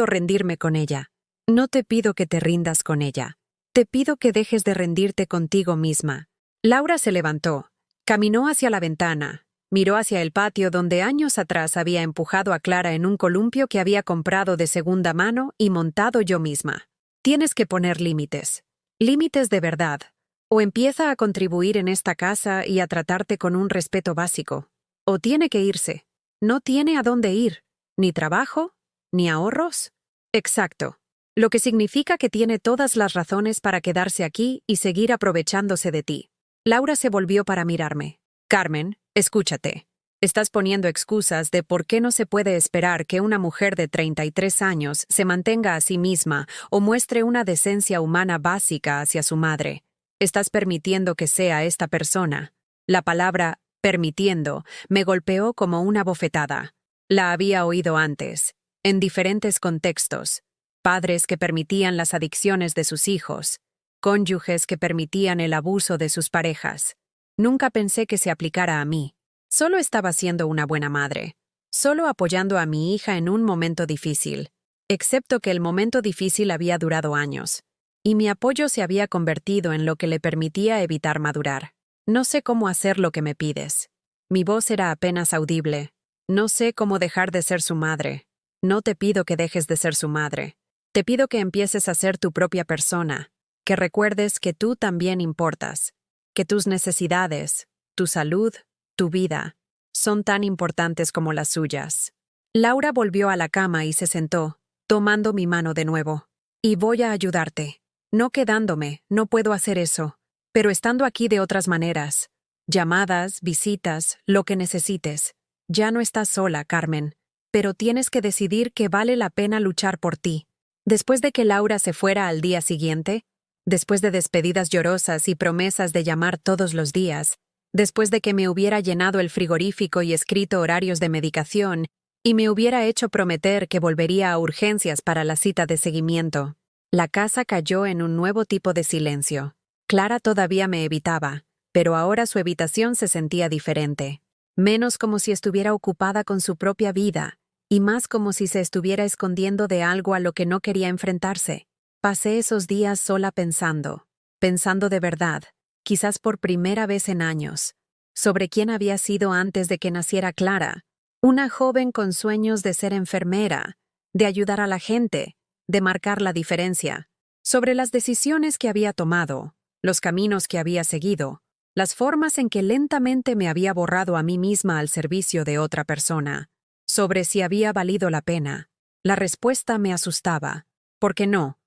rendirme con ella. No te pido que te rindas con ella. Te pido que dejes de rendirte contigo misma. Laura se levantó, caminó hacia la ventana, miró hacia el patio donde años atrás había empujado a Clara en un columpio que había comprado de segunda mano y montado yo misma. Tienes que poner límites. Límites de verdad. O empieza a contribuir en esta casa y a tratarte con un respeto básico. O tiene que irse. No tiene a dónde ir. Ni trabajo, ni ahorros. Exacto. Lo que significa que tiene todas las razones para quedarse aquí y seguir aprovechándose de ti. Laura se volvió para mirarme. Carmen, escúchate. Estás poniendo excusas de por qué no se puede esperar que una mujer de 33 años se mantenga a sí misma o muestre una decencia humana básica hacia su madre. Estás permitiendo que sea esta persona. La palabra permitiendo me golpeó como una bofetada. La había oído antes, en diferentes contextos. Padres que permitían las adicciones de sus hijos, cónyuges que permitían el abuso de sus parejas. Nunca pensé que se aplicara a mí. Solo estaba siendo una buena madre. solo apoyando a mi hija en un momento difícil, excepto que el momento difícil había durado años, y mi apoyo se había convertido en lo que le permitía evitar madurar. No sé cómo hacer lo que me pides. Mi voz era apenas audible. No sé cómo dejar de ser su madre. No te pido que dejes de ser su madre. Te pido que empieces a ser tu propia persona, que recuerdes que tú también importas, que tus necesidades, tu salud, tu vida, son tan importantes como las suyas. Laura volvió a la cama y se sentó, tomando mi mano de nuevo. Y voy a ayudarte. No quedándome, no puedo hacer eso, pero estando aquí de otras maneras. Llamadas, visitas, lo que necesites. Ya no estás sola, Carmen, pero tienes que decidir que vale la pena luchar por ti. Después de que Laura se fuera al día siguiente, después de despedidas llorosas y promesas de llamar todos los días, después de que me hubiera llenado el frigorífico y escrito horarios de medicación, y me hubiera hecho prometer que volvería a urgencias para la cita de seguimiento, la casa cayó en un nuevo tipo de silencio. Clara todavía me evitaba, pero ahora su evitación se sentía diferente. Menos como si estuviera ocupada con su propia vida, y más como si se estuviera escondiendo de algo a lo que no quería enfrentarse. Pasé esos días sola pensando de verdad, quizás por primera vez en años, sobre quién había sido antes de que naciera Clara, una joven con sueños de ser enfermera, de ayudar a la gente, de marcar la diferencia, sobre las decisiones que había tomado, los caminos que había seguido, las formas en que lentamente me había borrado a mí misma al servicio de otra persona, sobre si había valido la pena. La respuesta me asustaba, porque no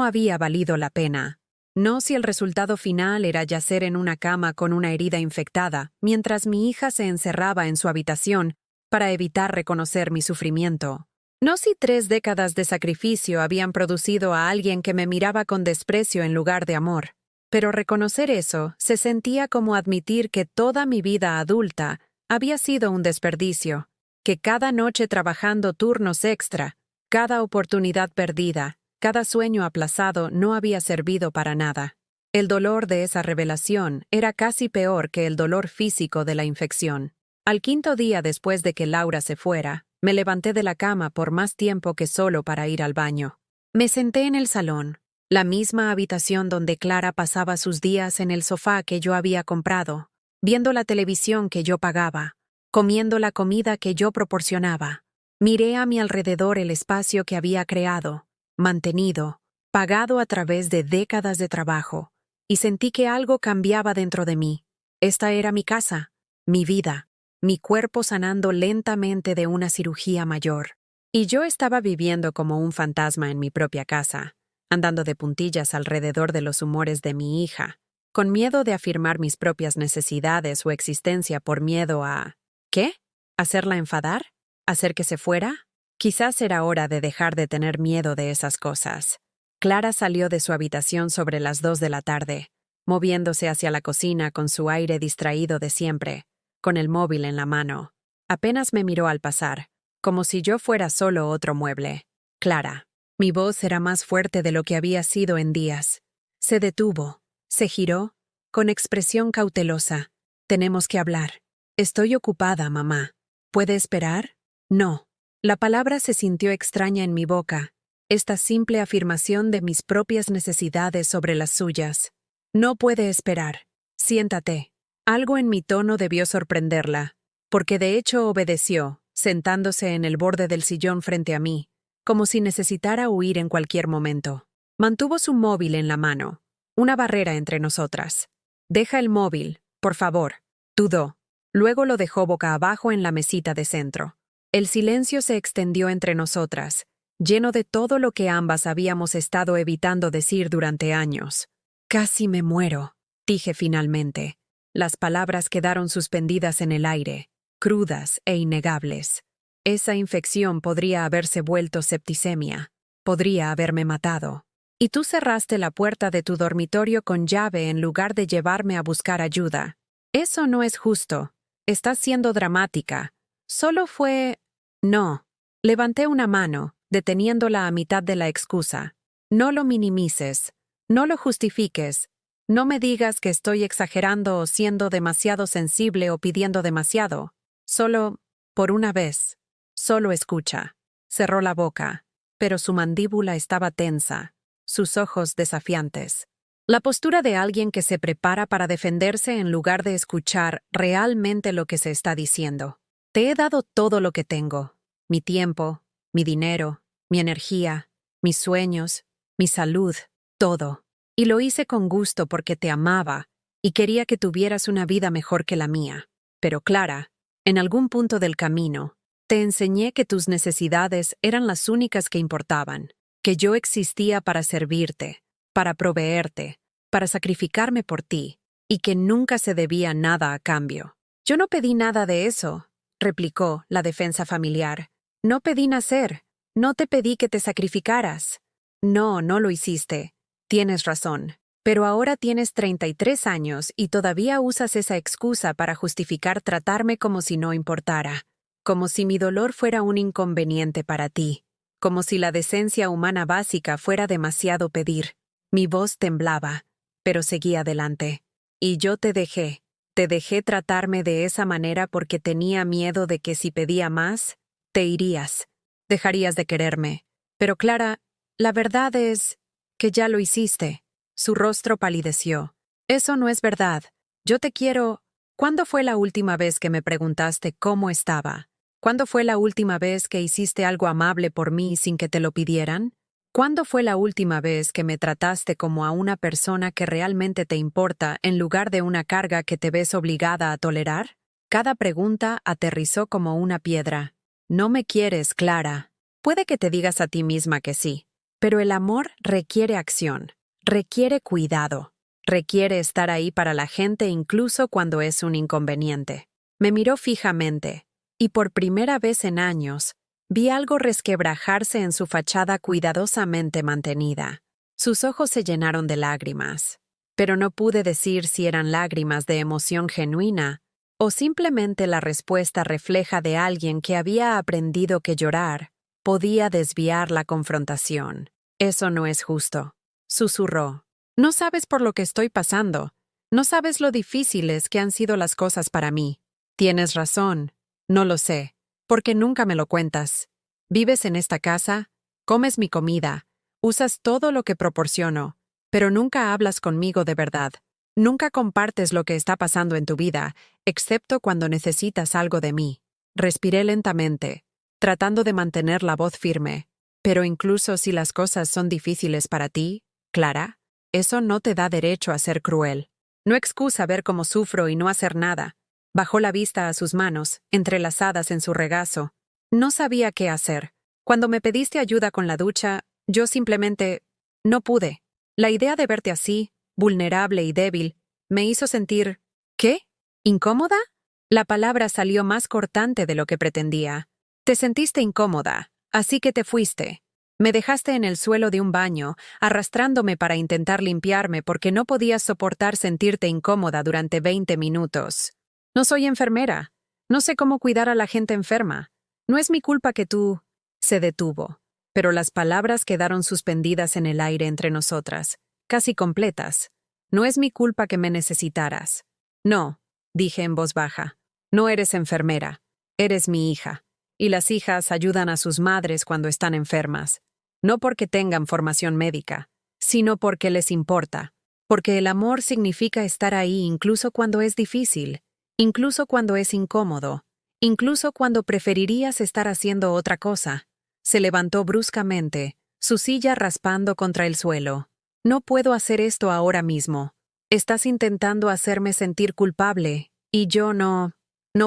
había valido la pena. No si el resultado final era yacer en una cama con una herida infectada, mientras mi hija se encerraba en su habitación para evitar reconocer mi sufrimiento. No si 3 décadas de sacrificio habían producido a alguien que me miraba con desprecio en lugar de amor. Pero reconocer eso se sentía como admitir que toda mi vida adulta había sido un desperdicio, que cada noche trabajando turnos extra, cada oportunidad perdida, cada sueño aplazado no había servido para nada. El dolor de esa revelación era casi peor que el dolor físico de la infección. Al 5.º día después de que Laura se fuera, me levanté de la cama por más tiempo que solo para ir al baño. Me senté en el salón, la misma habitación donde Clara pasaba sus días en el sofá que yo había comprado, viendo la televisión que yo pagaba, comiendo la comida que yo proporcionaba. Miré a mi alrededor el espacio que había creado, mantenido, pagado a través de décadas de trabajo, y sentí que algo cambiaba dentro de mí. Esta era mi casa, mi vida, mi cuerpo sanando lentamente de una cirugía mayor. Y yo estaba viviendo como un fantasma en mi propia casa, andando de puntillas alrededor de los humores de mi hija, con miedo de afirmar mis propias necesidades o existencia por miedo a... ¿Qué? ¿Hacerla enfadar? ¿Hacer que se fuera? Quizás era hora de dejar de tener miedo de esas cosas. Clara salió de su habitación sobre las 2 de la tarde, moviéndose hacia la cocina con su aire distraído de siempre, con el móvil en la mano. Apenas me miró al pasar, como si yo fuera solo otro mueble. Clara. Mi voz era más fuerte de lo que había sido en días. Se detuvo, se giró, con expresión cautelosa. Tenemos que hablar. Estoy ocupada, mamá. ¿Puede esperar? No. La palabra se sintió extraña en mi boca, esta simple afirmación de mis propias necesidades sobre las suyas. No puede esperar. Siéntate. Algo en mi tono debió sorprenderla, porque de hecho obedeció, sentándose en el borde del sillón frente a mí, como si necesitara huir en cualquier momento. Mantuvo su móvil en la mano, una barrera entre nosotras. Deja el móvil, por favor. Dudó. Luego lo dejó boca abajo en la mesita de centro. El silencio se extendió entre nosotras, lleno de todo lo que ambas habíamos estado evitando decir durante años. Casi me muero, dije finalmente. Las palabras quedaron suspendidas en el aire, crudas e innegables. Esa infección podría haberse vuelto septicemia, podría haberme matado. Y tú cerraste la puerta de tu dormitorio con llave en lugar de llevarme a buscar ayuda. Eso no es justo. Estás siendo dramática. Solo fue... No. Levanté una mano, deteniéndola a mitad de la excusa. No lo minimices. No lo justifiques. No me digas que estoy exagerando o siendo demasiado sensible o pidiendo demasiado. Solo, por una vez, Solo escucha. Cerró la boca, pero su mandíbula estaba tensa, sus ojos desafiantes. La postura de alguien que se prepara para defenderse en lugar de escuchar realmente lo que se está diciendo. Te he dado todo lo que tengo. Mi tiempo, mi dinero, mi energía, mis sueños, mi salud, todo. Y lo hice con gusto porque te amaba y quería que tuvieras una vida mejor que la mía. Pero Clara, en algún punto del camino, te enseñé que tus necesidades eran las únicas que importaban, que yo existía para servirte, para proveerte, para sacrificarme por ti, y que nunca se debía nada a cambio. Yo no pedí nada de eso, replicó la defensa familiar. No pedí nacer, no te pedí que te sacrificaras. No, no lo hiciste. Tienes razón. Pero ahora tienes 33 años y todavía usas esa excusa para justificar tratarme como si no importara, como si mi dolor fuera un inconveniente para ti, como si la decencia humana básica fuera demasiado pedir. Mi voz temblaba, pero seguí adelante. Y yo te dejé tratarme de esa manera porque tenía miedo de que si pedía más, te irías, dejarías de quererme. Pero Clara, la verdad es que ya lo hiciste. Su rostro palideció. Eso no es verdad. Yo te quiero. ¿Cuándo fue la última vez que me preguntaste cómo estaba? ¿Cuándo fue la última vez que hiciste algo amable por mí sin que te lo pidieran? ¿Cuándo fue la última vez que me trataste como a una persona que realmente te importa en lugar de una carga que te ves obligada a tolerar? Cada pregunta aterrizó como una piedra. No me quieres, Clara. Puede que te digas a ti misma que sí, pero el amor requiere acción, requiere cuidado, requiere estar ahí para la gente incluso cuando es un inconveniente. Me miró fijamente, y por primera vez en años, vi algo resquebrajarse en su fachada cuidadosamente mantenida. Sus ojos se llenaron de lágrimas, pero no pude decir si eran lágrimas de emoción genuina o simplemente la respuesta refleja de alguien que había aprendido que llorar podía desviar la confrontación. Eso no es justo, susurró. No sabes por lo que estoy pasando. No sabes lo difíciles que han sido las cosas para mí. Tienes razón. No lo sé, porque nunca me lo cuentas. Vives en esta casa, comes mi comida, usas todo lo que proporciono, pero nunca hablas conmigo de verdad. Nunca compartes lo que está pasando en tu vida, excepto cuando necesitas algo de mí. Respiré lentamente, tratando de mantener la voz firme. Pero incluso si las cosas son difíciles para ti, Clara, eso no te da derecho a ser cruel. No excusa ver cómo sufro y no hacer nada. Bajó la vista a sus manos, entrelazadas en su regazo. No sabía qué hacer. Cuando me pediste ayuda con la ducha, yo simplemente no pude. La idea de verte así, vulnerable y débil, me hizo sentir... ¿Qué? ¿Incómoda? La palabra salió más cortante de lo que pretendía. Te sentiste incómoda, así que te fuiste. Me dejaste en el suelo de un baño, arrastrándome para intentar limpiarme porque no podías soportar sentirte incómoda durante 20 minutos. No soy enfermera. No sé cómo cuidar a la gente enferma. No es mi culpa que tú... Se detuvo, pero las palabras quedaron suspendidas en el aire entre nosotras, casi completas. No es mi culpa que me necesitaras. No, dije en voz baja. No eres enfermera. Eres mi hija. Y las hijas ayudan a sus madres cuando están enfermas. No porque tengan formación médica, sino porque les importa. Porque el amor significa estar ahí incluso cuando es difícil. Incluso cuando es incómodo, incluso cuando preferirías estar haciendo otra cosa. Se levantó bruscamente, su silla raspando contra el suelo. No puedo hacer esto ahora mismo. Estás intentando hacerme sentir culpable, y yo no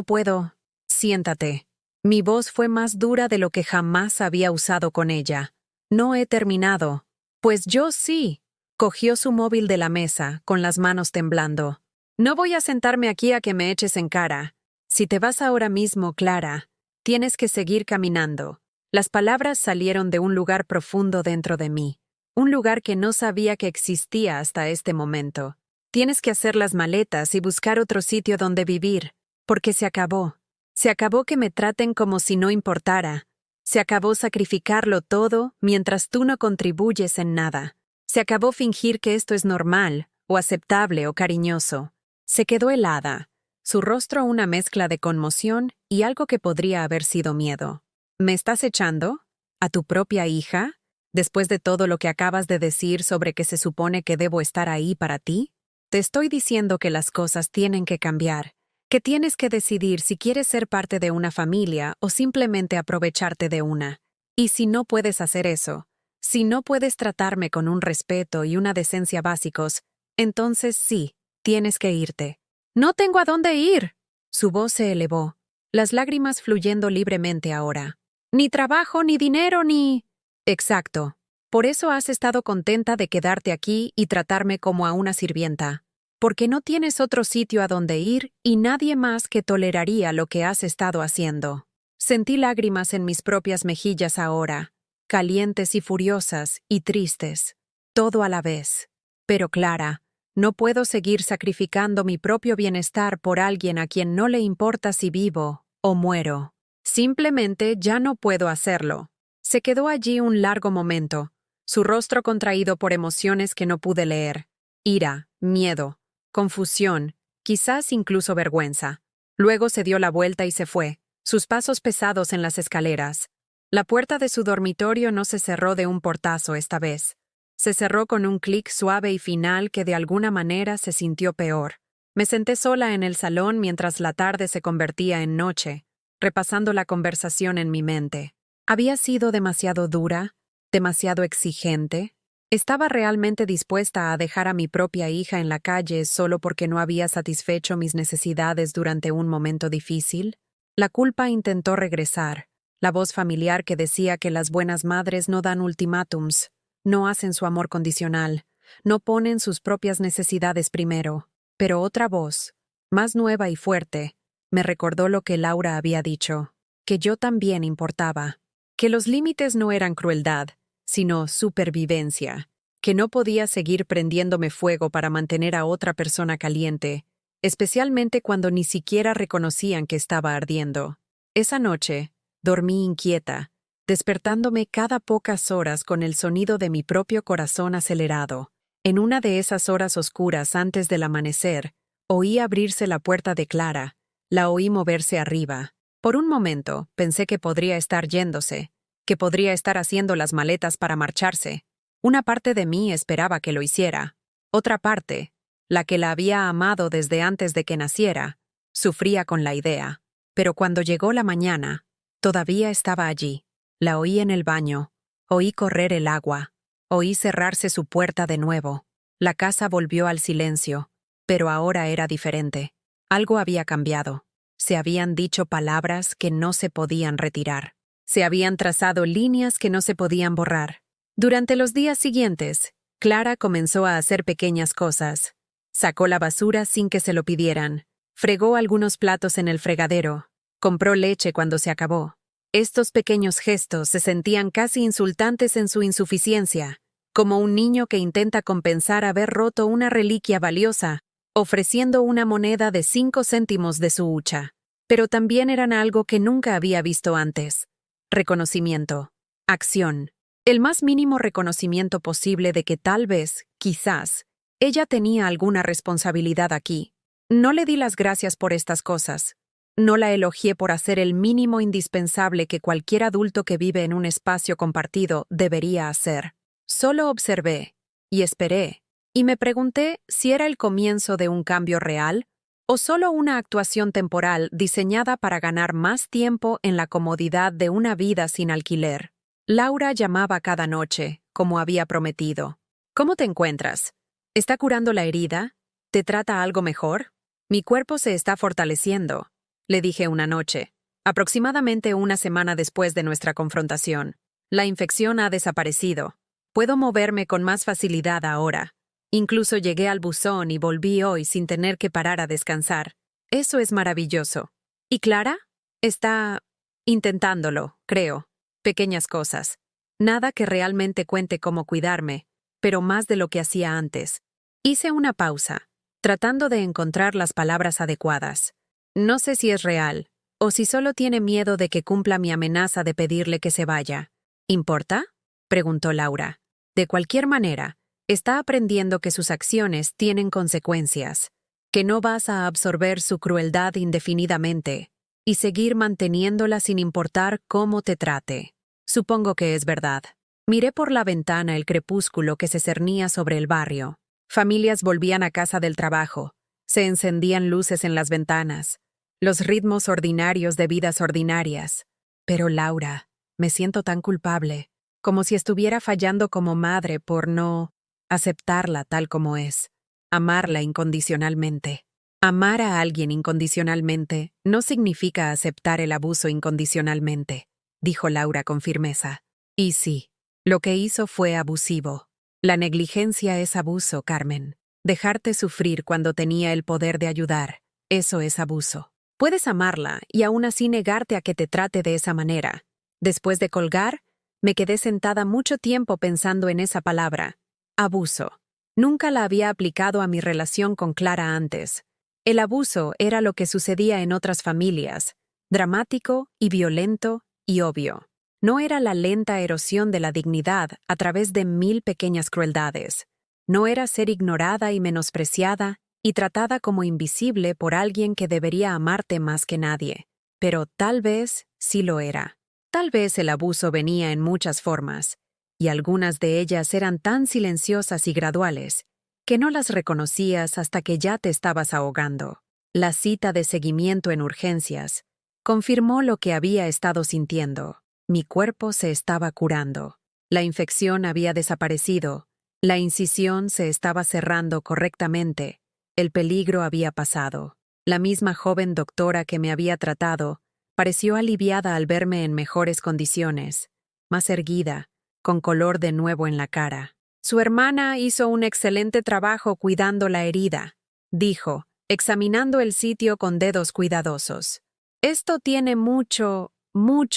puedo. Siéntate. Mi voz fue más dura de lo que jamás había usado con ella. No he terminado. Pues yo sí. Cogió su móvil de la mesa, con las manos temblando. No voy a sentarme aquí a que me eches en cara. Si te vas ahora mismo, Clara, tienes que seguir caminando. Las palabras salieron de un lugar profundo dentro de mí, un lugar que no sabía que existía hasta este momento. Tienes que hacer las maletas y buscar otro sitio donde vivir, porque se acabó. Se acabó que me traten como si no importara. Se acabó sacrificarlo todo mientras tú no contribuyes en nada. Se acabó fingir que esto es normal, o aceptable o cariñoso. Se quedó helada, su rostro una mezcla de conmoción y algo que podría haber sido miedo. ¿Me estás echando? ¿A tu propia hija? ¿Después de todo lo que acabas de decir sobre que se supone que debo estar ahí para ti? Te estoy diciendo que las cosas tienen que cambiar, que tienes que decidir si quieres ser parte de una familia o simplemente aprovecharte de una. Y si no puedes hacer eso, si no puedes tratarme con un respeto y una decencia básicos, entonces sí, tienes que irte. ¡No tengo a dónde ir! Su voz se elevó, las lágrimas fluyendo libremente ahora. Ni trabajo, ni dinero, ni... Exacto. Por eso has estado contenta de quedarte aquí y tratarme como a una sirvienta. Porque no tienes otro sitio a donde ir y nadie más que toleraría lo que has estado haciendo. Sentí lágrimas en mis propias mejillas ahora, calientes y furiosas y tristes, todo a la vez. Pero Clara, no puedo seguir sacrificando mi propio bienestar por alguien a quien no le importa si vivo o muero. Simplemente ya no puedo hacerlo. Se quedó allí un largo momento, su rostro contraído por emociones que no pude leer. Ira, miedo, confusión, quizás incluso vergüenza. Luego se dio la vuelta y se fue, sus pasos pesados en las escaleras. La puerta de su dormitorio no se cerró de un portazo esta vez. Se cerró con un clic suave y final que de alguna manera se sintió peor. Me senté sola en el salón mientras la tarde se convertía en noche, repasando la conversación en mi mente. ¿Había sido demasiado dura? ¿Demasiado exigente? ¿Estaba realmente dispuesta a dejar a mi propia hija en la calle solo porque no había satisfecho mis necesidades durante un momento difícil? La culpa intentó regresar, la voz familiar que decía que las buenas madres no dan ultimátums, no hacen su amor condicional, no ponen sus propias necesidades primero. Pero otra voz, más nueva y fuerte, me recordó lo que Laura había dicho, que yo también importaba, que los límites no eran crueldad, sino supervivencia, que no podía seguir prendiéndome fuego para mantener a otra persona caliente, especialmente cuando ni siquiera reconocían que estaba ardiendo. Esa noche, dormí inquieta, despertándome cada pocas horas con el sonido de mi propio corazón acelerado. En una de esas horas oscuras antes del amanecer, oí abrirse la puerta de Clara, la oí moverse arriba. Por un momento, pensé que podría estar yéndose, que podría estar haciendo las maletas para marcharse. Una parte de mí esperaba que lo hiciera. Otra parte, la que la había amado desde antes de que naciera, sufría con la idea. Pero cuando llegó la mañana, todavía estaba allí. La oí en el baño, oí correr el agua, oí cerrarse su puerta de nuevo. La casa volvió al silencio, pero ahora era diferente. Algo había cambiado. Se habían dicho palabras que no se podían retirar. Se habían trazado líneas que no se podían borrar. Durante los días siguientes, Clara comenzó a hacer pequeñas cosas. Sacó la basura sin que se lo pidieran. Fregó algunos platos en el fregadero. Compró leche cuando se acabó. Estos pequeños gestos se sentían casi insultantes en su insuficiencia, como un niño que intenta compensar haber roto una reliquia valiosa, ofreciendo una moneda de 5 céntimos de su hucha. Pero también eran algo que nunca había visto antes. Reconocimiento. Acción. El más mínimo reconocimiento posible de que tal vez, quizás, ella tenía alguna responsabilidad aquí. No le di las gracias por estas cosas. No la elogié por hacer el mínimo indispensable que cualquier adulto que vive en un espacio compartido debería hacer. Solo observé, y esperé, y me pregunté si era el comienzo de un cambio real o solo una actuación temporal diseñada para ganar más tiempo en la comodidad de una vida sin alquiler. Laura llamaba cada noche, como había prometido. ¿Cómo te encuentras? ¿Está curando la herida? ¿Te trata algo mejor? Mi cuerpo se está fortaleciendo, le dije una noche, aproximadamente una semana después de nuestra confrontación. La infección ha desaparecido. Puedo moverme con más facilidad ahora. Incluso llegué al buzón y volví hoy sin tener que parar a descansar. Eso es maravilloso. ¿Y Clara? Está intentándolo, creo. Pequeñas cosas. Nada que realmente cuente cómo cuidarme, pero más de lo que hacía antes. Hice una pausa, tratando de encontrar las palabras adecuadas. No sé si es real, o si solo tiene miedo de que cumpla mi amenaza de pedirle que se vaya. ¿Importa? Preguntó Laura. De cualquier manera, está aprendiendo que sus acciones tienen consecuencias, que no vas a absorber su crueldad indefinidamente. y seguir manteniéndola sin importar cómo te trate. Supongo que es verdad. Miré por la ventana el crepúsculo que se cernía sobre el barrio. Familias volvían a casa del trabajo. Se encendían luces en las ventanas. Los ritmos ordinarios de vidas ordinarias. Pero Laura, me siento tan culpable, como si estuviera fallando como madre por no aceptarla tal como es, amarla incondicionalmente. Amar a alguien incondicionalmente no significa aceptar el abuso incondicionalmente, dijo Laura con firmeza. Y sí, lo que hizo fue abusivo. La negligencia es abuso, Carmen. Dejarte sufrir cuando tenía el poder de ayudar, eso es abuso. Puedes amarla y aún así negarte a que te trate de esa manera. Después de colgar, me quedé sentada mucho tiempo pensando en esa palabra, abuso. Nunca la había aplicado a mi relación con Clara antes. El abuso era lo que sucedía en otras familias, dramático y violento y obvio. No era la lenta erosión de la dignidad a través de 1000 pequeñas crueldades. No era ser ignorada y menospreciada y tratada como invisible por alguien que debería amarte más que nadie. Pero tal vez sí lo era. Tal vez el abuso venía en muchas formas, y algunas de ellas eran tan silenciosas y graduales que no las reconocías hasta que ya te estabas ahogando. La cita de seguimiento en urgencias confirmó lo que había estado sintiendo. Mi cuerpo se estaba curando. La infección había desaparecido. La incisión se estaba cerrando correctamente. El peligro había pasado. La misma joven doctora que me había tratado pareció aliviada al verme en mejores condiciones, más erguida, con color de nuevo en la cara. Su hermana hizo un excelente trabajo cuidando la herida, dijo, examinando el sitio con dedos cuidadosos. Esto tiene mucho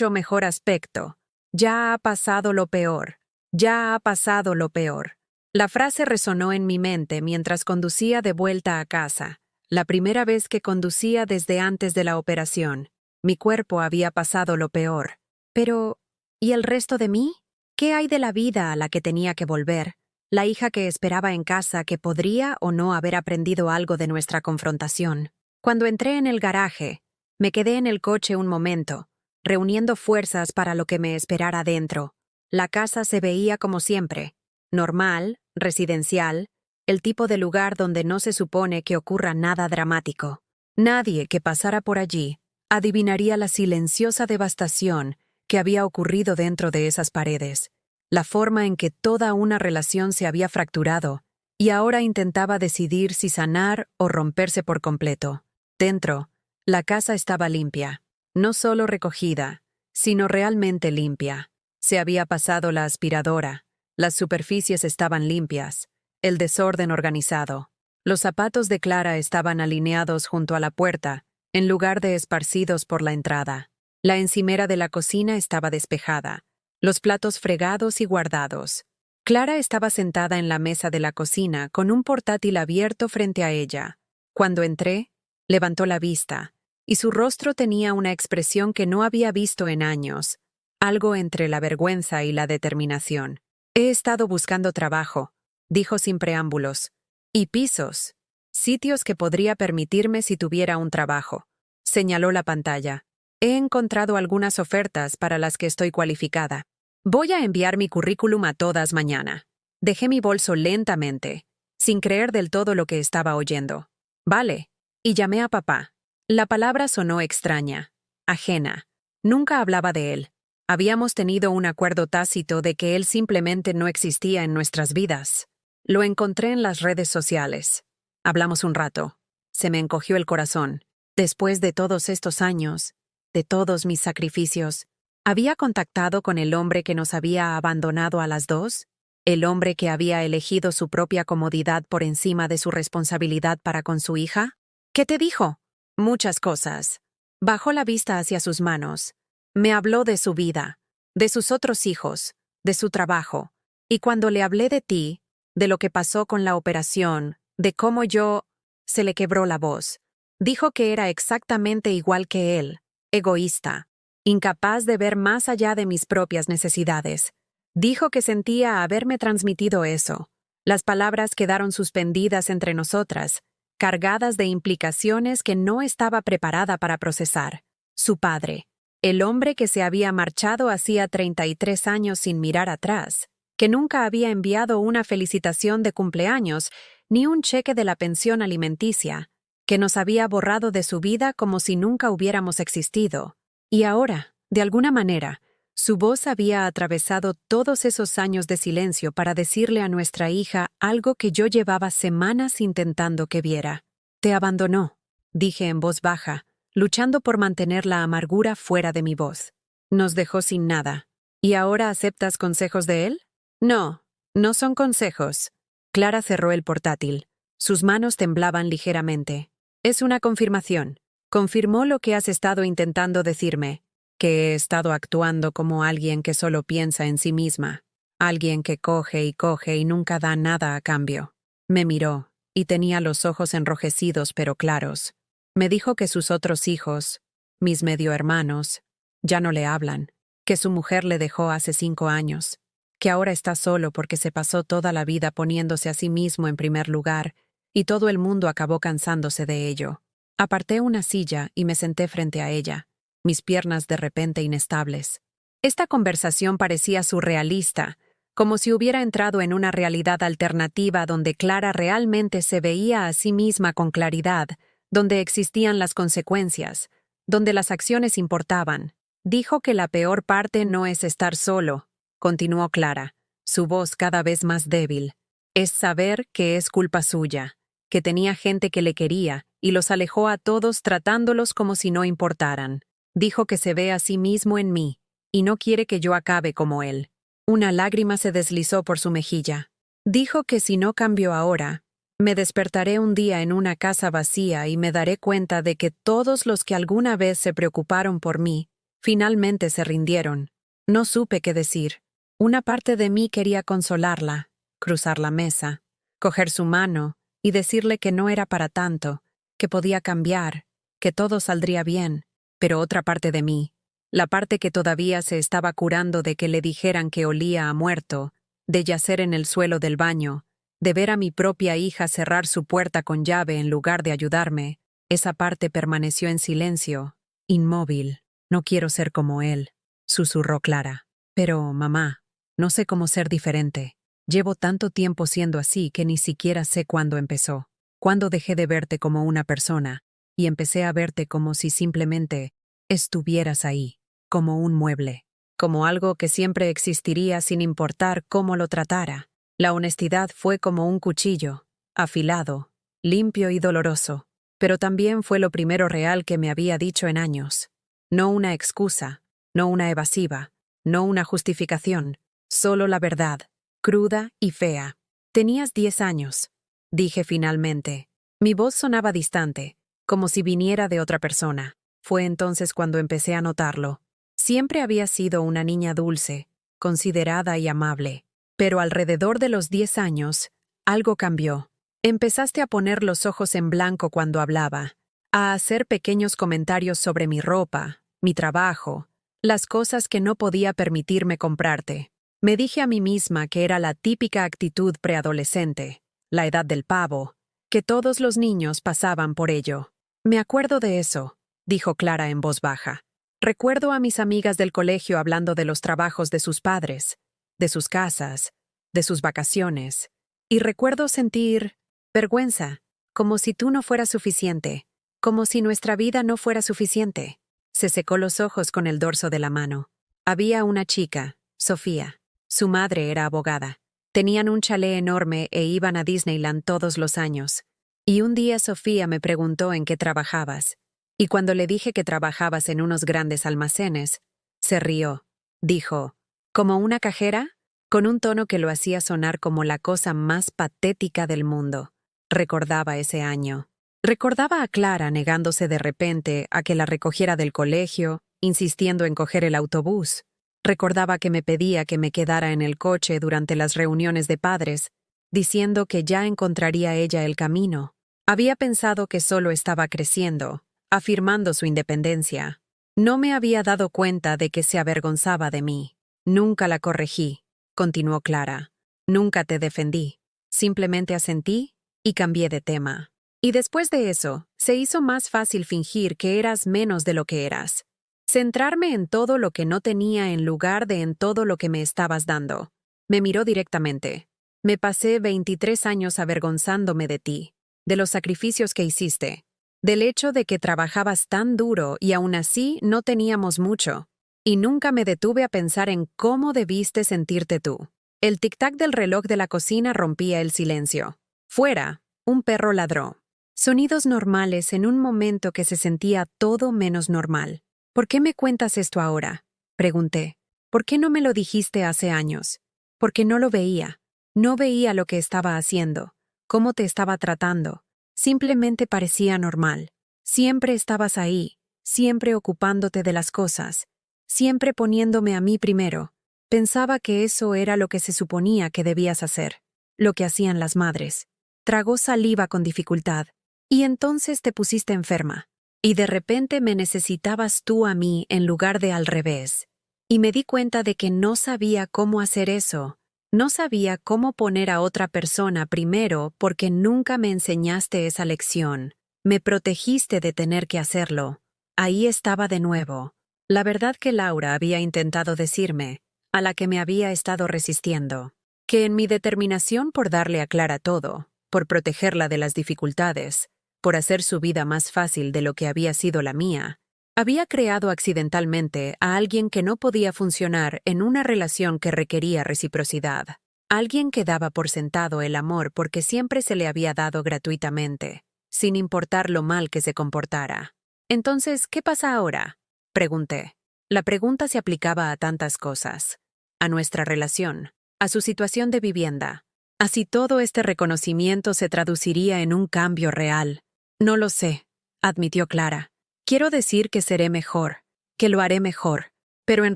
mejor aspecto. Ya ha pasado lo peor. Ya ha pasado lo peor. La frase resonó en mi mente mientras conducía de vuelta a casa, la primera vez que conducía desde antes de la operación. Mi cuerpo había pasado lo peor. Pero, ¿y el resto de mí? ¿Qué hay de la vida a la que tenía que volver? La hija que esperaba en casa que podría o no haber aprendido algo de nuestra confrontación. Cuando entré en el garaje, me quedé en el coche un momento, reuniendo fuerzas para lo que me esperara dentro. La casa se veía como siempre, normal, residencial, el tipo de lugar donde no se supone que ocurra nada dramático. Nadie que pasara por allí adivinaría la silenciosa devastación que había ocurrido dentro de esas paredes, la forma en que toda una relación se había fracturado y ahora intentaba decidir si sanar o romperse por completo. Dentro, la casa estaba limpia, no solo recogida, sino realmente limpia. Se había pasado la aspiradora, las superficies estaban limpias, el desorden organizado. Los zapatos de Clara estaban alineados junto a la puerta, en lugar de esparcidos por la entrada. La encimera de la cocina estaba despejada, los platos fregados y guardados. Clara estaba sentada en la mesa de la cocina con un portátil abierto frente a ella. Cuando entré, levantó la vista, y su rostro tenía una expresión que no había visto en años, algo entre la vergüenza y la determinación. He estado buscando trabajo, dijo sin preámbulos, y pisos, sitios que podría permitirme si tuviera un trabajo. Señaló la pantalla. He encontrado algunas ofertas para las que estoy cualificada. Voy a enviar mi currículum a todas mañana. Dejé mi bolso lentamente, sin creer del todo lo que estaba oyendo. Vale, y llamé a papá. La palabra sonó extraña, ajena. Nunca hablaba de él. Habíamos tenido un acuerdo tácito de que él simplemente no existía en nuestras vidas. Lo encontré en las redes sociales. Hablamos un rato. Se me encogió el corazón. Después de todos estos años, de todos mis sacrificios, ¿había contactado con el hombre que nos había abandonado a las dos? ¿El hombre que había elegido su propia comodidad por encima de su responsabilidad para con su hija? ¿Qué te dijo? Muchas cosas. Bajó la vista hacia sus manos. Me habló de su vida, de sus otros hijos, de su trabajo. Y cuando le hablé de ti, de lo que pasó con la operación, de cómo yo... Se le quebró la voz. Dijo que era exactamente igual que él, egoísta, incapaz de ver más allá de mis propias necesidades. Dijo que sentía haberme transmitido eso. Las palabras quedaron suspendidas entre nosotras, cargadas de implicaciones que no estaba preparada para procesar. Su padre, el hombre que se había marchado hacía 33 años sin mirar atrás, que nunca había enviado una felicitación de cumpleaños ni un cheque de la pensión alimenticia, que nos había borrado de su vida como si nunca hubiéramos existido. Y ahora, de alguna manera, su voz había atravesado todos esos años de silencio para decirle a nuestra hija algo que yo llevaba semanas intentando que viera. «Te abandonó», dije en voz baja, luchando por mantener la amargura fuera de mi voz. «Nos dejó sin nada. ¿Y ahora aceptas consejos de él?» «No, no son consejos». Clara cerró el portátil. Sus manos temblaban ligeramente. «Es una confirmación. Confirmó lo que has estado intentando decirme, que he estado actuando como alguien que solo piensa en sí misma, alguien que coge y nunca da nada a cambio». Me miró, y tenía los ojos enrojecidos pero claros. Me dijo que sus otros hijos, mis medio hermanos, ya no le hablan, que su mujer le dejó hace 5 años, que ahora está solo porque se pasó toda la vida poniéndose a sí mismo en primer lugar, y todo el mundo acabó cansándose de ello. Aparté una silla y me senté frente a ella, mis piernas de repente inestables. Esta conversación parecía surrealista, como si hubiera entrado en una realidad alternativa donde Clara realmente se veía a sí misma con claridad, donde existían las consecuencias, donde las acciones importaban. Dijo que la peor parte no es estar solo, continuó Clara, su voz cada vez más débil. Es saber que es culpa suya, que tenía gente que le quería y los alejó a todos tratándolos como si no importaran. Dijo que se ve a sí mismo en mí y no quiere que yo acabe como él. Una lágrima se deslizó por su mejilla. Dijo que si no cambio ahora, me despertaré un día en una casa vacía y me daré cuenta de que todos los que alguna vez se preocuparon por mí, finalmente se rindieron. No supe qué decir. Una parte de mí quería consolarla, cruzar la mesa, coger su mano y decirle que no era para tanto, que podía cambiar, que todo saldría bien, pero otra parte de mí, la parte que todavía se estaba curando de que le dijeran que olía a muerto, de yacer en el suelo del baño, de ver a mi propia hija cerrar su puerta con llave en lugar de ayudarme, esa parte permaneció en silencio, inmóvil. «No quiero ser como él», susurró Clara. «Pero, mamá, no sé cómo ser diferente. Llevo tanto tiempo siendo así que ni siquiera sé cuándo empezó. Cuándo dejé de verte como una persona y empecé a verte como si simplemente estuvieras ahí, como un mueble, como algo que siempre existiría sin importar cómo lo tratara». La honestidad fue como un cuchillo, afilado, limpio y doloroso, pero también fue lo primero real que me había dicho en años. No una excusa, no una evasiva, no una justificación, solo la verdad, cruda y fea. «Tenías 10 años», dije finalmente. Mi voz sonaba distante, como si viniera de otra persona. Fue entonces cuando empecé a notarlo. Siempre había sido una niña dulce, considerada y amable. Pero alrededor de los 10 años, algo cambió. Empezaste a poner los ojos en blanco cuando hablaba, a hacer pequeños comentarios sobre mi ropa, mi trabajo, las cosas que no podía permitirme comprarte. Me dije a mí misma que era la típica actitud preadolescente, la edad del pavo, que todos los niños pasaban por ello. «Me acuerdo de eso», dijo Clara en voz baja. «Recuerdo a mis amigas del colegio hablando de los trabajos de sus padres, de sus casas, de sus vacaciones, y recuerdo sentir vergüenza, como si tú no fueras suficiente, como si nuestra vida no fuera suficiente». Se secó los ojos con el dorso de la mano. Había una chica, Sofía. Su madre era abogada. Tenían un chalet enorme e iban a Disneyland todos los años. Y un día Sofía me preguntó en qué trabajabas. Y cuando le dije que trabajabas en unos grandes almacenes, se rió. Dijo, «¿Como una cajera?», con un tono que lo hacía sonar como la cosa más patética del mundo. Recordaba ese año. Recordaba a Clara negándose de repente a que la recogiera del colegio, insistiendo en coger el autobús. Recordaba que me pedía que me quedara en el coche durante las reuniones de padres, diciendo que ya encontraría ella el camino. Había pensado que solo estaba creciendo, afirmando su independencia. No me había dado cuenta de que se avergonzaba de mí. «Nunca la corregí», continuó Clara. «Nunca te defendí. Simplemente asentí y cambié de tema. Y después de eso, se hizo más fácil fingir que eras menos de lo que eras. Centrarme en todo lo que no tenía en lugar de en todo lo que me estabas dando. Me miró directamente. Me pasé 23 años avergonzándome de ti, de los sacrificios que hiciste, del hecho de que trabajabas tan duro y aún así no teníamos mucho. Y nunca me detuve a pensar en cómo debiste sentirte tú. El tic-tac del reloj de la cocina rompía el silencio. Fuera, un perro ladró. Sonidos normales en un momento que se sentía todo menos normal. ¿Por qué me cuentas esto ahora?, pregunté. ¿Por qué no me lo dijiste hace años? Porque no lo veía. No veía lo que estaba haciendo, cómo te estaba tratando. Simplemente parecía normal. Siempre estabas ahí, siempre ocupándote de las cosas, siempre poniéndome a mí primero. Pensaba que eso era lo que se suponía que debías hacer, lo que hacían las madres. Tragó saliva con dificultad. Y entonces te pusiste enferma. Y de repente me necesitabas tú a mí en lugar de al revés. Y me di cuenta de que no sabía cómo hacer eso. No sabía cómo poner a otra persona primero porque nunca me enseñaste esa lección. Me protegiste de tener que hacerlo. Ahí estaba de nuevo. La verdad que Laura había intentado decirme, a la que me había estado resistiendo, que en mi determinación por darle a Clara todo, por protegerla de las dificultades, por hacer su vida más fácil de lo que había sido la mía, había creado accidentalmente a alguien que no podía funcionar en una relación que requería reciprocidad. Alguien que daba por sentado el amor porque siempre se le había dado gratuitamente, sin importar lo mal que se comportara. Entonces, ¿qué pasa ahora?, pregunté. La pregunta se aplicaba a tantas cosas. A nuestra relación, a su situación de vivienda, a si todo este reconocimiento se traduciría en un cambio real. No lo sé, admitió Clara. Quiero decir que seré mejor, que lo haré mejor, pero en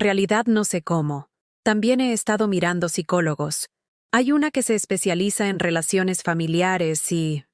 realidad no sé cómo. También he estado mirando psicólogos. Hay una que se especializa en relaciones familiares y,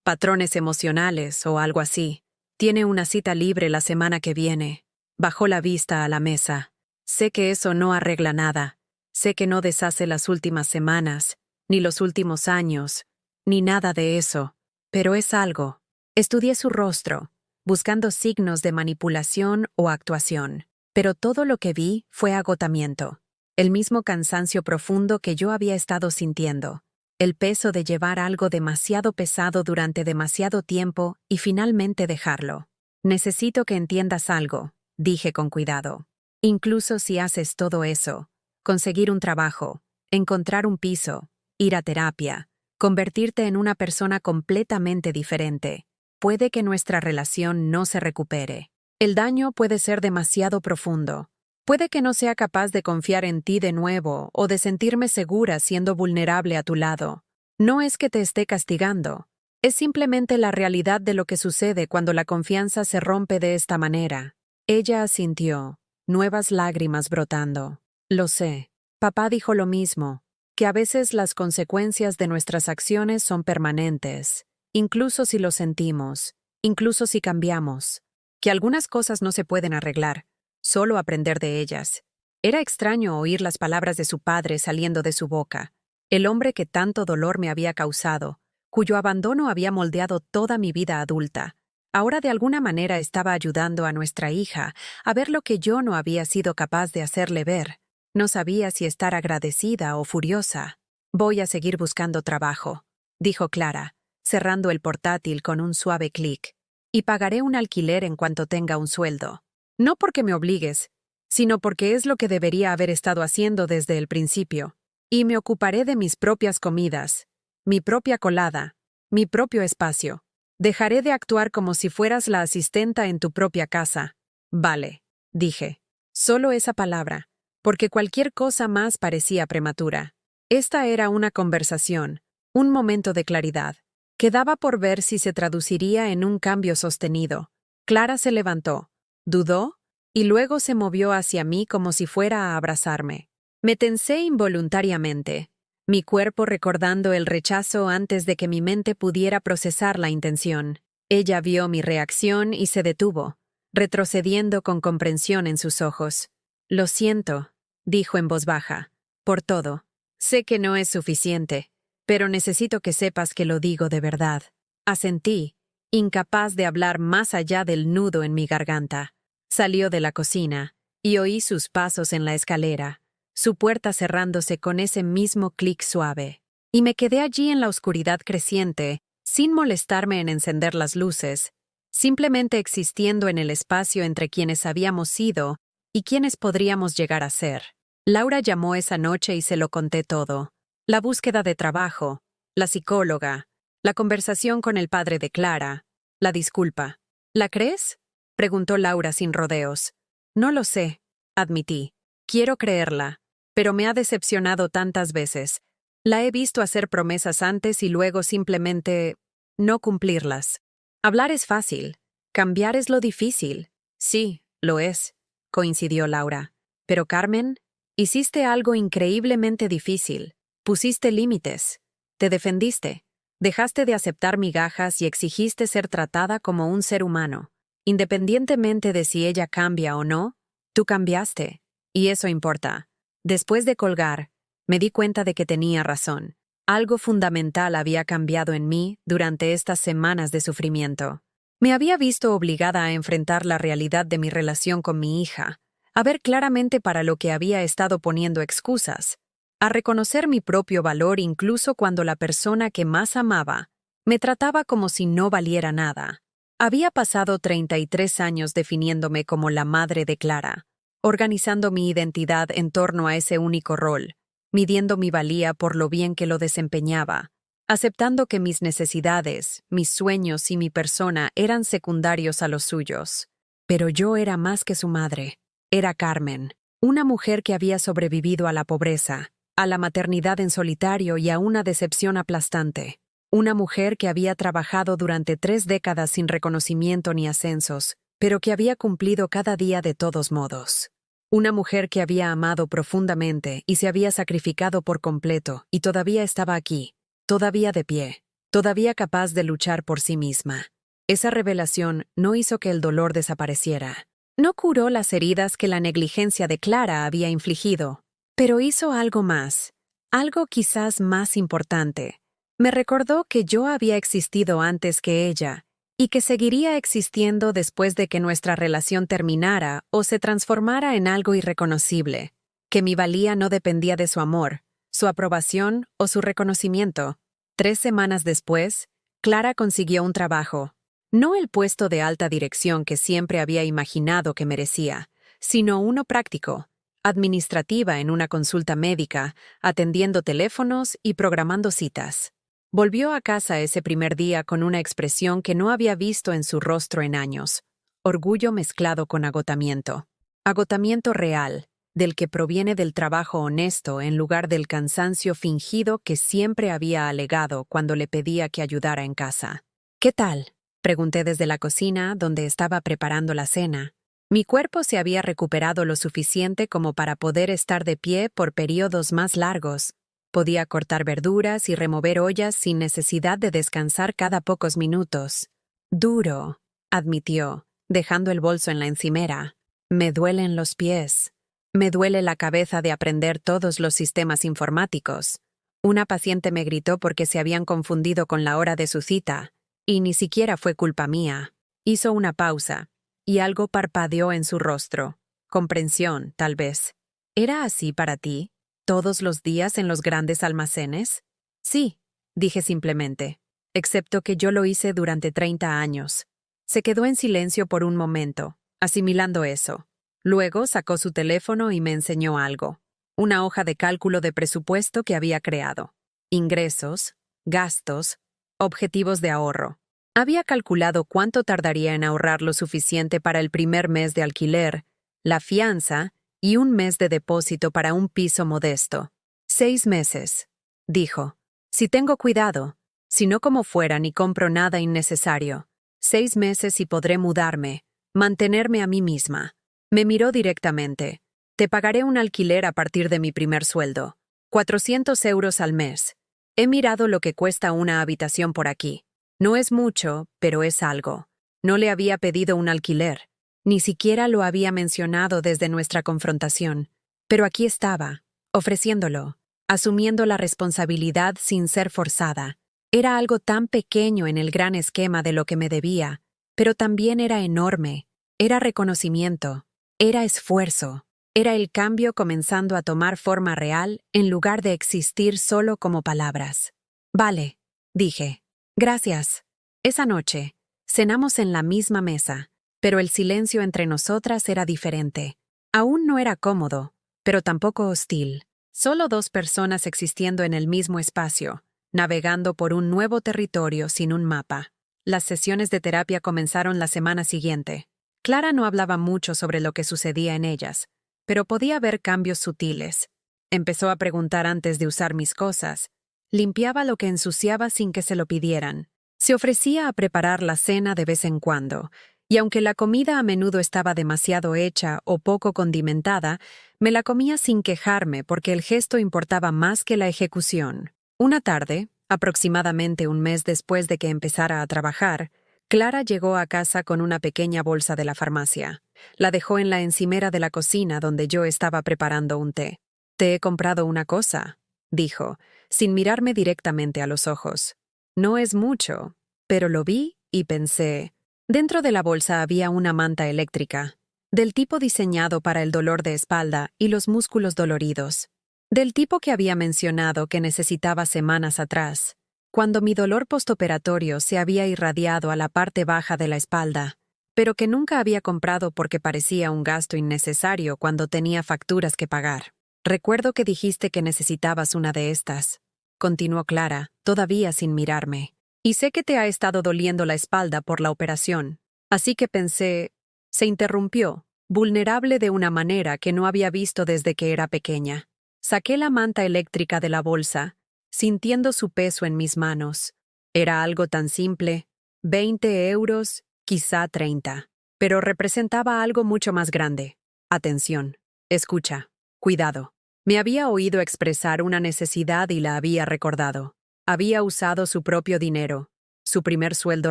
patrones emocionales o algo así. Tiene una cita libre la semana que viene. Bajó la vista a la mesa. Sé que eso no arregla nada. Sé que no deshace las últimas semanas, ni los últimos años, ni nada de eso. Pero es algo. Estudié su rostro, buscando signos de manipulación o actuación. Pero todo lo que vi fue agotamiento. El mismo cansancio profundo que yo había estado sintiendo. El peso de llevar algo demasiado pesado durante demasiado tiempo y finalmente dejarlo. Necesito que entiendas algo, dije con cuidado. Incluso si haces todo eso, conseguir un trabajo, encontrar un piso, ir a terapia, convertirte en una persona completamente diferente, puede que nuestra relación no se recupere. El daño puede ser demasiado profundo. Puede que no sea capaz de confiar en ti de nuevo o de sentirme segura siendo vulnerable a tu lado. No es que te esté castigando. Es simplemente la realidad de lo que sucede cuando la confianza se rompe de esta manera. Ella asintió, nuevas lágrimas brotando. Lo sé. Papá dijo lo mismo, que a veces las consecuencias de nuestras acciones son permanentes, incluso si lo sentimos, incluso si cambiamos, que algunas cosas no se pueden arreglar, solo aprender de ellas. Era extraño oír las palabras de su padre saliendo de su boca, el hombre que tanto dolor me había causado, cuyo abandono había moldeado toda mi vida adulta. Ahora de alguna manera estaba ayudando a nuestra hija a ver lo que yo no había sido capaz de hacerle ver. No sabía si estar agradecida o furiosa. Voy a seguir buscando trabajo, dijo Clara, cerrando el portátil con un suave clic. Y pagaré un alquiler en cuanto tenga un sueldo. No porque me obligues, sino porque es lo que debería haber estado haciendo desde el principio. Y me ocuparé de mis propias comidas, mi propia colada, mi propio espacio. Dejaré de actuar como si fueras la asistenta en tu propia casa. Vale, dije. Solo esa palabra, porque cualquier cosa más parecía prematura. Esta era una conversación, un momento de claridad. Quedaba por ver si se traduciría en un cambio sostenido. Clara se levantó, dudó, y luego se movió hacia mí como si fuera a abrazarme. Me tensé involuntariamente, mi cuerpo recordando el rechazo antes de que mi mente pudiera procesar la intención. Ella vio mi reacción y se detuvo, retrocediendo con comprensión en sus ojos. Lo siento, dijo en voz baja, por todo. Sé que no es suficiente, pero necesito que sepas que lo digo de verdad. Asentí, incapaz de hablar más allá del nudo en mi garganta. Salió de la cocina y oí sus pasos en la escalera, su puerta cerrándose con ese mismo clic suave. Y me quedé allí en la oscuridad creciente, sin molestarme en encender las luces, simplemente existiendo en el espacio entre quienes habíamos sido y quienes podríamos llegar a ser. Laura llamó esa noche y se lo conté todo. La búsqueda de trabajo, la psicóloga, la conversación con el padre de Clara, la disculpa. ¿La crees?, preguntó Laura sin rodeos. No lo sé, admití. Quiero creerla, pero me ha decepcionado tantas veces. La he visto hacer promesas antes y luego simplemente no cumplirlas. Hablar es fácil, cambiar es lo difícil. Sí, lo es, coincidió Laura. Pero Carmen, hiciste algo increíblemente difícil. Pusiste límites. Te defendiste. Dejaste de aceptar migajas y exigiste ser tratada como un ser humano. Independientemente de si ella cambia o no, tú cambiaste. Y eso importa. Después de colgar, me di cuenta de que tenía razón. Algo fundamental había cambiado en mí durante estas semanas de sufrimiento. Me había visto obligada a enfrentar la realidad de mi relación con mi hija, a ver claramente para lo que había estado poniendo excusas, a reconocer mi propio valor incluso cuando la persona que más amaba me trataba como si no valiera nada. Había pasado 33 años definiéndome como la madre de Clara, organizando mi identidad en torno a ese único rol, midiendo mi valía por lo bien que lo desempeñaba, aceptando que mis necesidades, mis sueños y mi persona eran secundarios a los suyos. Pero yo era más que su madre. Era Carmen, una mujer que había sobrevivido a la pobreza, a la maternidad en solitario y a una decepción aplastante. Una mujer que había trabajado durante 3 décadas sin reconocimiento ni ascensos, pero que había cumplido cada día de todos modos. Una mujer que había amado profundamente y se había sacrificado por completo y todavía estaba aquí, todavía de pie, todavía capaz de luchar por sí misma. Esa revelación no hizo que el dolor desapareciera. No curó las heridas que la negligencia de Clara había infligido, pero hizo algo más, algo quizás más importante. Me recordó que yo había existido antes que ella y que seguiría existiendo después de que nuestra relación terminara o se transformara en algo irreconocible, que mi valía no dependía de su amor, su aprobación o su reconocimiento. 3 semanas después, Clara consiguió un trabajo, no el puesto de alta dirección que siempre había imaginado que merecía, sino uno práctico, administrativa en una consulta médica, atendiendo teléfonos y programando citas. Volvió a casa ese primer día con una expresión que no había visto en su rostro en años, orgullo mezclado con agotamiento. Agotamiento real, del que proviene del trabajo honesto en lugar del cansancio fingido que siempre había alegado cuando le pedía que ayudara en casa. ¿Qué tal?, pregunté desde la cocina donde estaba preparando la cena. Mi cuerpo se había recuperado lo suficiente como para poder estar de pie por periodos más largos. Podía cortar verduras y remover ollas sin necesidad de descansar cada pocos minutos. Duro, admitió, dejando el bolso en la encimera. Me duelen los pies. Me duele la cabeza de aprender todos los sistemas informáticos. Una paciente me gritó porque se habían confundido con la hora de su cita, y ni siquiera fue culpa mía. Hizo una pausa, y algo parpadeó en su rostro. Comprensión, tal vez. ¿Era así para ti? ¿Todos los días en los grandes almacenes? Sí, dije simplemente, excepto que yo lo hice durante 30 años. Se quedó en silencio por un momento, asimilando eso. Luego sacó su teléfono y me enseñó algo. Una hoja de cálculo de presupuesto que había creado. Ingresos, gastos, objetivos de ahorro. Había calculado cuánto tardaría en ahorrar lo suficiente para el primer mes de alquiler, la fianza y un mes de depósito para un piso modesto. 6 meses, dijo. Si tengo cuidado, si no como fuera ni compro nada innecesario. 6 meses y podré mudarme, mantenerme a mí misma. Me miró directamente. Te pagaré un alquiler a partir de mi primer sueldo. 400 euros al mes. He mirado lo que cuesta una habitación por aquí. No es mucho, pero es algo. No le había pedido un alquiler. Ni siquiera lo había mencionado desde nuestra confrontación. Pero aquí estaba, ofreciéndolo, asumiendo la responsabilidad sin ser forzada. Era algo tan pequeño en el gran esquema de lo que me debía, pero también era enorme. Era reconocimiento, era esfuerzo, era el cambio comenzando a tomar forma real en lugar de existir solo como palabras. Vale, dije. Gracias. Esa noche, cenamos en la misma mesa, pero el silencio entre nosotras era diferente. Aún no era cómodo, pero tampoco hostil. Solo dos personas existiendo en el mismo espacio, navegando por un nuevo territorio sin un mapa. Las sesiones de terapia comenzaron la semana siguiente. Clara no hablaba mucho sobre lo que sucedía en ellas, pero podía ver cambios sutiles. Empezó a preguntar antes de usar mis cosas. Limpiaba lo que ensuciaba sin que se lo pidieran. Se ofrecía a preparar la cena de vez en cuando, y aunque la comida a menudo estaba demasiado hecha o poco condimentada, me la comía sin quejarme porque el gesto importaba más que la ejecución. Una tarde, aproximadamente un mes después de que empezara a trabajar, Clara llegó a casa con una pequeña bolsa de la farmacia. La dejó en la encimera de la cocina donde yo estaba preparando un té. «Te he comprado una cosa», dijo, sin mirarme directamente a los ojos. No es mucho, pero lo vi y pensé. Dentro de la bolsa había una manta eléctrica, del tipo diseñado para el dolor de espalda y los músculos doloridos, del tipo que había mencionado que necesitaba semanas atrás, cuando mi dolor postoperatorio se había irradiado a la parte baja de la espalda, pero que nunca había comprado porque parecía un gasto innecesario cuando tenía facturas que pagar. «Recuerdo que dijiste que necesitabas una de estas», continuó Clara, todavía sin mirarme. «Y sé que te ha estado doliendo la espalda por la operación. Así que pensé...» Se interrumpió, vulnerable de una manera que no había visto desde que era pequeña. Saqué la manta eléctrica de la bolsa, sintiendo su peso en mis manos. Era algo tan simple, 20 euros, quizá 30. Pero representaba algo mucho más grande. Atención, escucha, cuidado. Me había oído expresar una necesidad y la había recordado. Había usado su propio dinero, su primer sueldo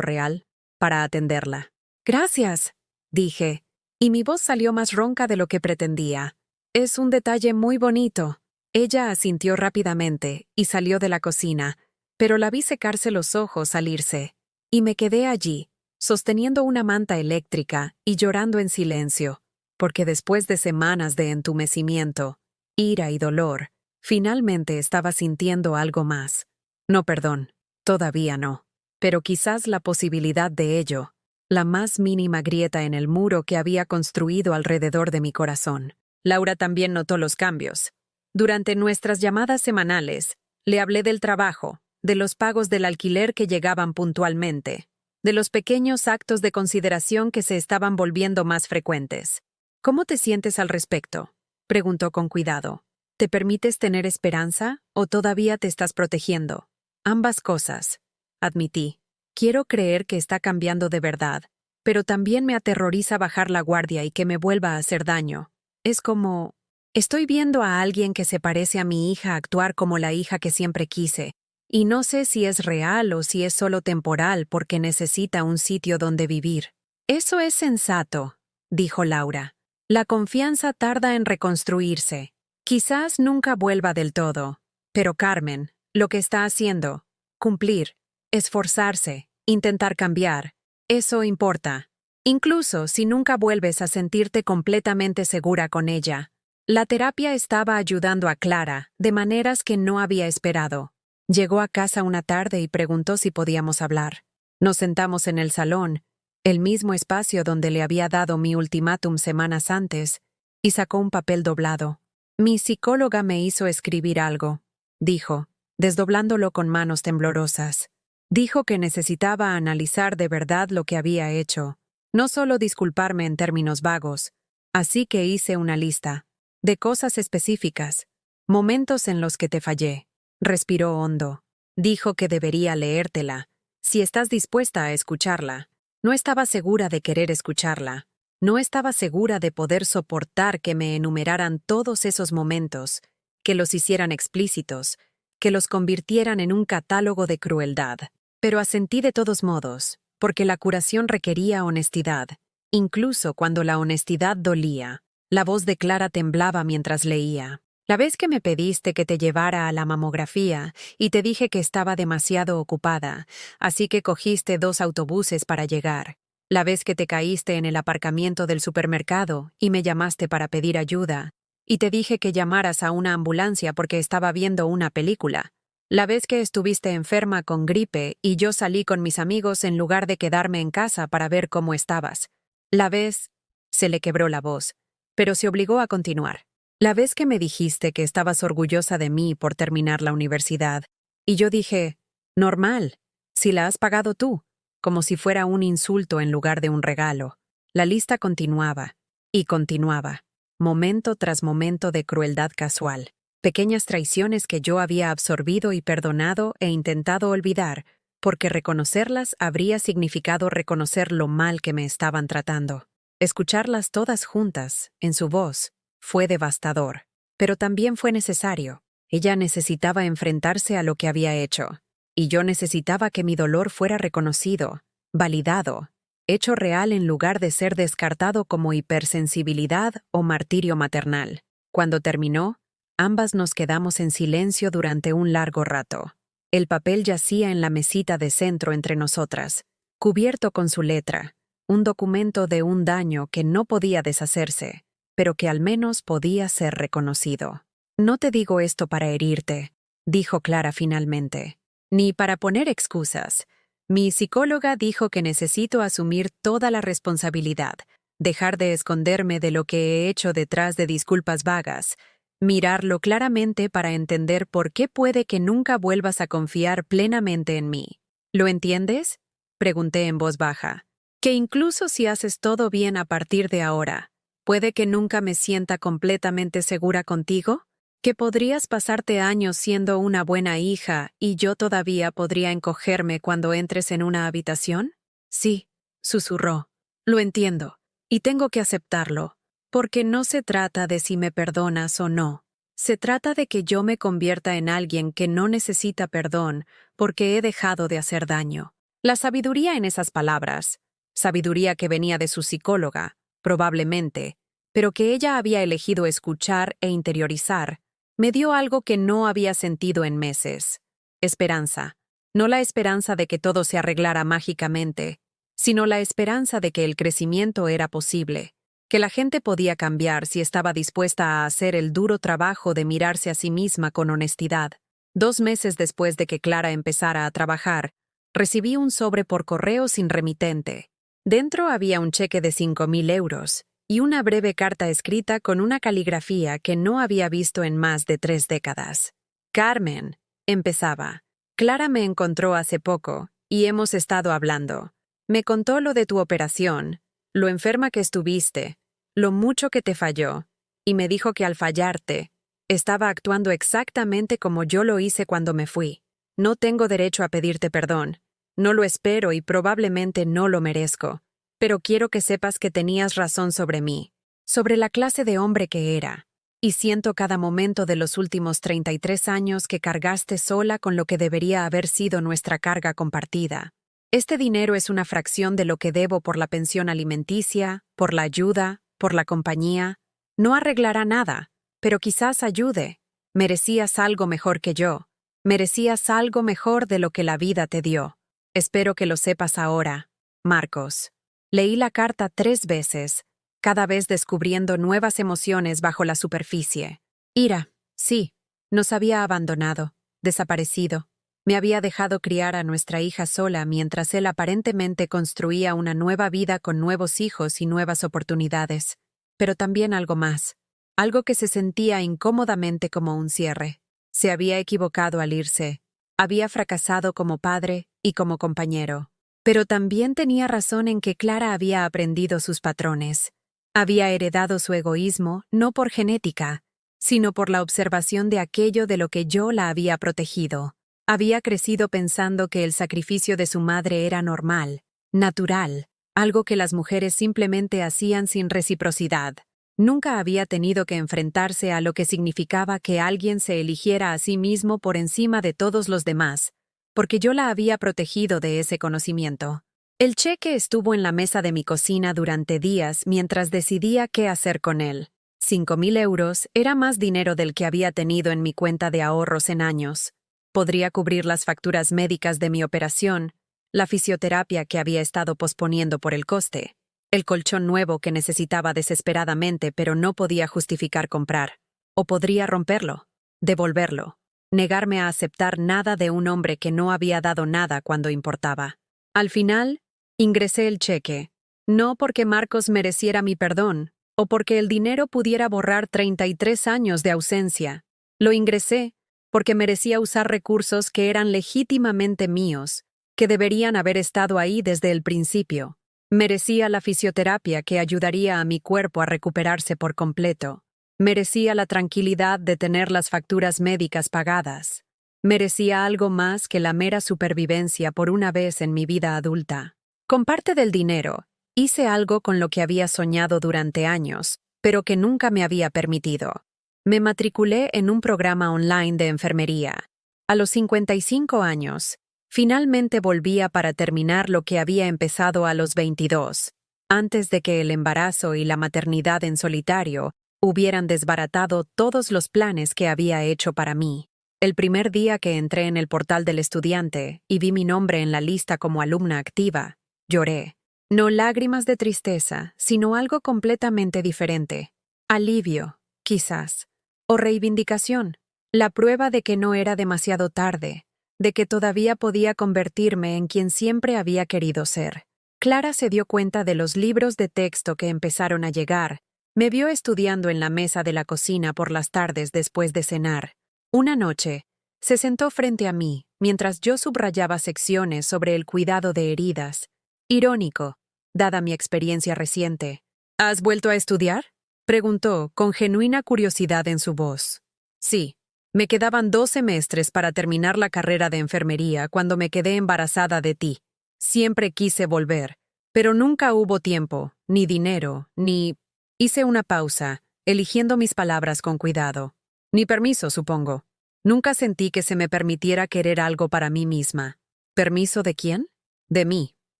real, para atenderla. «Gracias», dije, y mi voz salió más ronca de lo que pretendía. «Es un detalle muy bonito». Ella asintió rápidamente y salió de la cocina, pero la vi secarse los ojos al irse, y me quedé allí, sosteniendo una manta eléctrica y llorando en silencio, porque después de semanas de entumecimiento, ira y dolor, finalmente estaba sintiendo algo más. No, perdón, todavía no, pero quizás la posibilidad de ello, la más mínima grieta en el muro que había construido alrededor de mi corazón. Laura también notó los cambios. Durante nuestras llamadas semanales, le hablé del trabajo, de los pagos del alquiler que llegaban puntualmente, de los pequeños actos de consideración que se estaban volviendo más frecuentes. «¿Cómo te sientes al respecto?», preguntó con cuidado. «¿Te permites tener esperanza o todavía te estás protegiendo?» «Ambas cosas», admití. «Quiero creer que está cambiando de verdad, pero también me aterroriza bajar la guardia y que me vuelva a hacer daño. Es como... Estoy viendo a alguien que se parece a mi hija actuar como la hija que siempre quise, y no sé si es real o si es solo temporal porque necesita un sitio donde vivir». «Eso es sensato», dijo Laura. «La confianza tarda en reconstruirse. Quizás nunca vuelva del todo. Pero Carmen, lo que está haciendo, cumplir, esforzarse, intentar cambiar, eso importa. Incluso si nunca vuelves a sentirte completamente segura con ella». La terapia estaba ayudando a Clara de maneras que no había esperado. Llegó a casa una tarde y preguntó si podíamos hablar. Nos sentamos en el salón, el mismo espacio donde le había dado mi ultimátum semanas antes, y sacó un papel doblado. «Mi psicóloga me hizo escribir algo», dijo, desdoblándolo con manos temblorosas. Dijo que necesitaba analizar de verdad lo que había hecho, no solo disculparme en términos vagos. Así que hice una lista de cosas específicas, momentos en los que te fallé. Respiró hondo. Dijo que debería leértela, si estás dispuesta a escucharla. No estaba segura de querer escucharla. No estaba segura de poder soportar que me enumeraran todos esos momentos, que los hicieran explícitos, que los convirtieran en un catálogo de crueldad. Pero asentí de todos modos, porque la curación requería honestidad, incluso cuando la honestidad dolía. La voz de Clara temblaba mientras leía. «La vez que me pediste que te llevara a la mamografía y te dije que estaba demasiado ocupada, así que cogiste 2 autobuses para llegar. la vez que te caíste en el aparcamiento del supermercado y me llamaste para pedir ayuda, y te dije que llamaras a una ambulancia porque estaba viendo una película, la vez que estuviste enferma con gripe y yo salí con mis amigos en lugar de quedarme en casa para ver cómo estabas, la vez... Se le quebró la voz, pero se obligó a continuar. La vez que me dijiste que estabas orgullosa de mí por terminar la universidad, y yo dije, normal, si la has pagado tú, como si fuera un insulto en lugar de un regalo. La lista continuaba, y continuaba, momento tras momento de crueldad casual, pequeñas traiciones que yo había absorbido y perdonado e intentado olvidar, porque reconocerlas habría significado reconocer lo mal que me estaban tratando. Escucharlas todas juntas, en su voz, fue devastador, pero también fue necesario. Ella necesitaba enfrentarse a lo que había hecho, y yo necesitaba que mi dolor fuera reconocido, validado, hecho real en lugar de ser descartado como hipersensibilidad o martirio maternal. Cuando terminó, ambas nos quedamos en silencio durante un largo rato. El papel yacía en la mesita de centro entre nosotras, cubierto con su letra, un documento de un daño que no podía deshacerse, pero que al menos podía ser reconocido. No te digo esto para herirte, dijo Clara finalmente, ni para poner excusas. Mi psicóloga dijo que necesito asumir toda la responsabilidad, dejar de esconderme de lo que he hecho detrás de disculpas vagas, mirarlo claramente para entender por qué puede que nunca vuelvas a confiar plenamente en mí. ¿Lo entiendes?, pregunté en voz baja. Que incluso si haces todo bien a partir de ahora, ¿puede que nunca me sienta completamente segura contigo? ¿Que podrías pasarte años siendo una buena hija y yo todavía podría encogerme cuando entres en una habitación? Sí, susurró. Lo entiendo, y tengo que aceptarlo, porque no se trata de si me perdonas o no. Se trata de que yo me convierta en alguien que no necesita perdón porque he dejado de hacer daño. La sabiduría en esas palabras, sabiduría que venía de su psicóloga, probablemente, pero que ella había elegido escuchar e interiorizar, me dio algo que no había sentido en meses. Esperanza. No la esperanza de que todo se arreglara mágicamente, sino la esperanza de que el crecimiento era posible, que la gente podía cambiar si estaba dispuesta a hacer el duro trabajo de mirarse a sí misma con honestidad. 2 meses después de que Clara empezara a trabajar, recibí un sobre por correo sin remitente. Dentro había un cheque de 5.000 euros y una breve carta escrita con una caligrafía que no había visto en más de 3 décadas. Carmen, empezaba. Clara me encontró hace poco y hemos estado hablando. Me contó lo de tu operación, lo enferma que estuviste, lo mucho que te falló, y me dijo que al fallarte, estaba actuando exactamente como yo lo hice cuando me fui. No tengo derecho a pedirte perdón. No lo espero y probablemente no lo merezco, pero quiero que sepas que tenías razón sobre mí, sobre la clase de hombre que era, y siento cada momento de los últimos 33 años que cargaste sola con lo que debería haber sido nuestra carga compartida. Este dinero es una fracción de lo que debo por la pensión alimenticia, por la ayuda, por la compañía. No arreglará nada, pero quizás ayude. Merecías algo mejor que yo. Merecías algo mejor de lo que la vida te dio. Espero que lo sepas ahora, Marcos. Leí la carta 3 veces, cada vez descubriendo nuevas emociones bajo la superficie. Ira, sí, nos había abandonado, desaparecido. Me había dejado criar a nuestra hija sola mientras él aparentemente construía una nueva vida con nuevos hijos y nuevas oportunidades. Pero también algo más, algo que se sentía incómodamente como un cierre. Se había equivocado al irse. Había fracasado como padre y como compañero. Pero también tenía razón en que Clara había aprendido sus patrones. Había heredado su egoísmo no por genética, sino por la observación de aquello de lo que yo la había protegido. Había crecido pensando que el sacrificio de su madre era normal, natural, algo que las mujeres simplemente hacían sin reciprocidad. Nunca había tenido que enfrentarse a lo que significaba que alguien se eligiera a sí mismo por encima de todos los demás, porque yo la había protegido de ese conocimiento. El cheque estuvo en la mesa de mi cocina durante días mientras decidía qué hacer con él. 5.000 euros era más dinero del que había tenido en mi cuenta de ahorros en años. Podría cubrir las facturas médicas de mi operación, la fisioterapia que había estado posponiendo por el coste, el colchón nuevo que necesitaba desesperadamente pero no podía justificar comprar. O podría romperlo, devolverlo, negarme a aceptar nada de un hombre que no había dado nada cuando importaba. Al final, ingresé el cheque, no porque Marcos mereciera mi perdón, o porque el dinero pudiera borrar 33 años de ausencia. Lo ingresé porque merecía usar recursos que eran legítimamente míos, que deberían haber estado ahí desde el principio. Merecía la fisioterapia que ayudaría a mi cuerpo a recuperarse por completo. Merecía la tranquilidad de tener las facturas médicas pagadas. Merecía algo más que la mera supervivencia por una vez en mi vida adulta. Con parte del dinero, hice algo con lo que había soñado durante años, pero que nunca me había permitido. Me matriculé en un programa online de enfermería. A los 55 años, finalmente volvía para terminar lo que había empezado a los 22, antes de que el embarazo y la maternidad en solitario hubieran desbaratado todos los planes que había hecho para mí. El primer día que entré en el portal del estudiante y vi mi nombre en la lista como alumna activa, lloré. No lágrimas de tristeza, sino algo completamente diferente. Alivio, quizás. O reivindicación. La prueba de que no era demasiado tarde, de que todavía podía convertirme en quien siempre había querido ser. Clara se dio cuenta de los libros de texto que empezaron a llegar. Me vio estudiando en la mesa de la cocina por las tardes después de cenar. Una noche, se sentó frente a mí, mientras yo subrayaba secciones sobre el cuidado de heridas. Irónico, dada mi experiencia reciente. ¿Has vuelto a estudiar?, preguntó, con genuina curiosidad en su voz. Sí, me quedaban 2 semestres para terminar la carrera de enfermería cuando me quedé embarazada de ti. Siempre quise volver, pero nunca hubo tiempo, ni dinero, ni... Hice una pausa, eligiendo mis palabras con cuidado. Ni permiso, supongo. Nunca sentí que se me permitiera querer algo para mí misma. ¿Permiso de quién? De mí,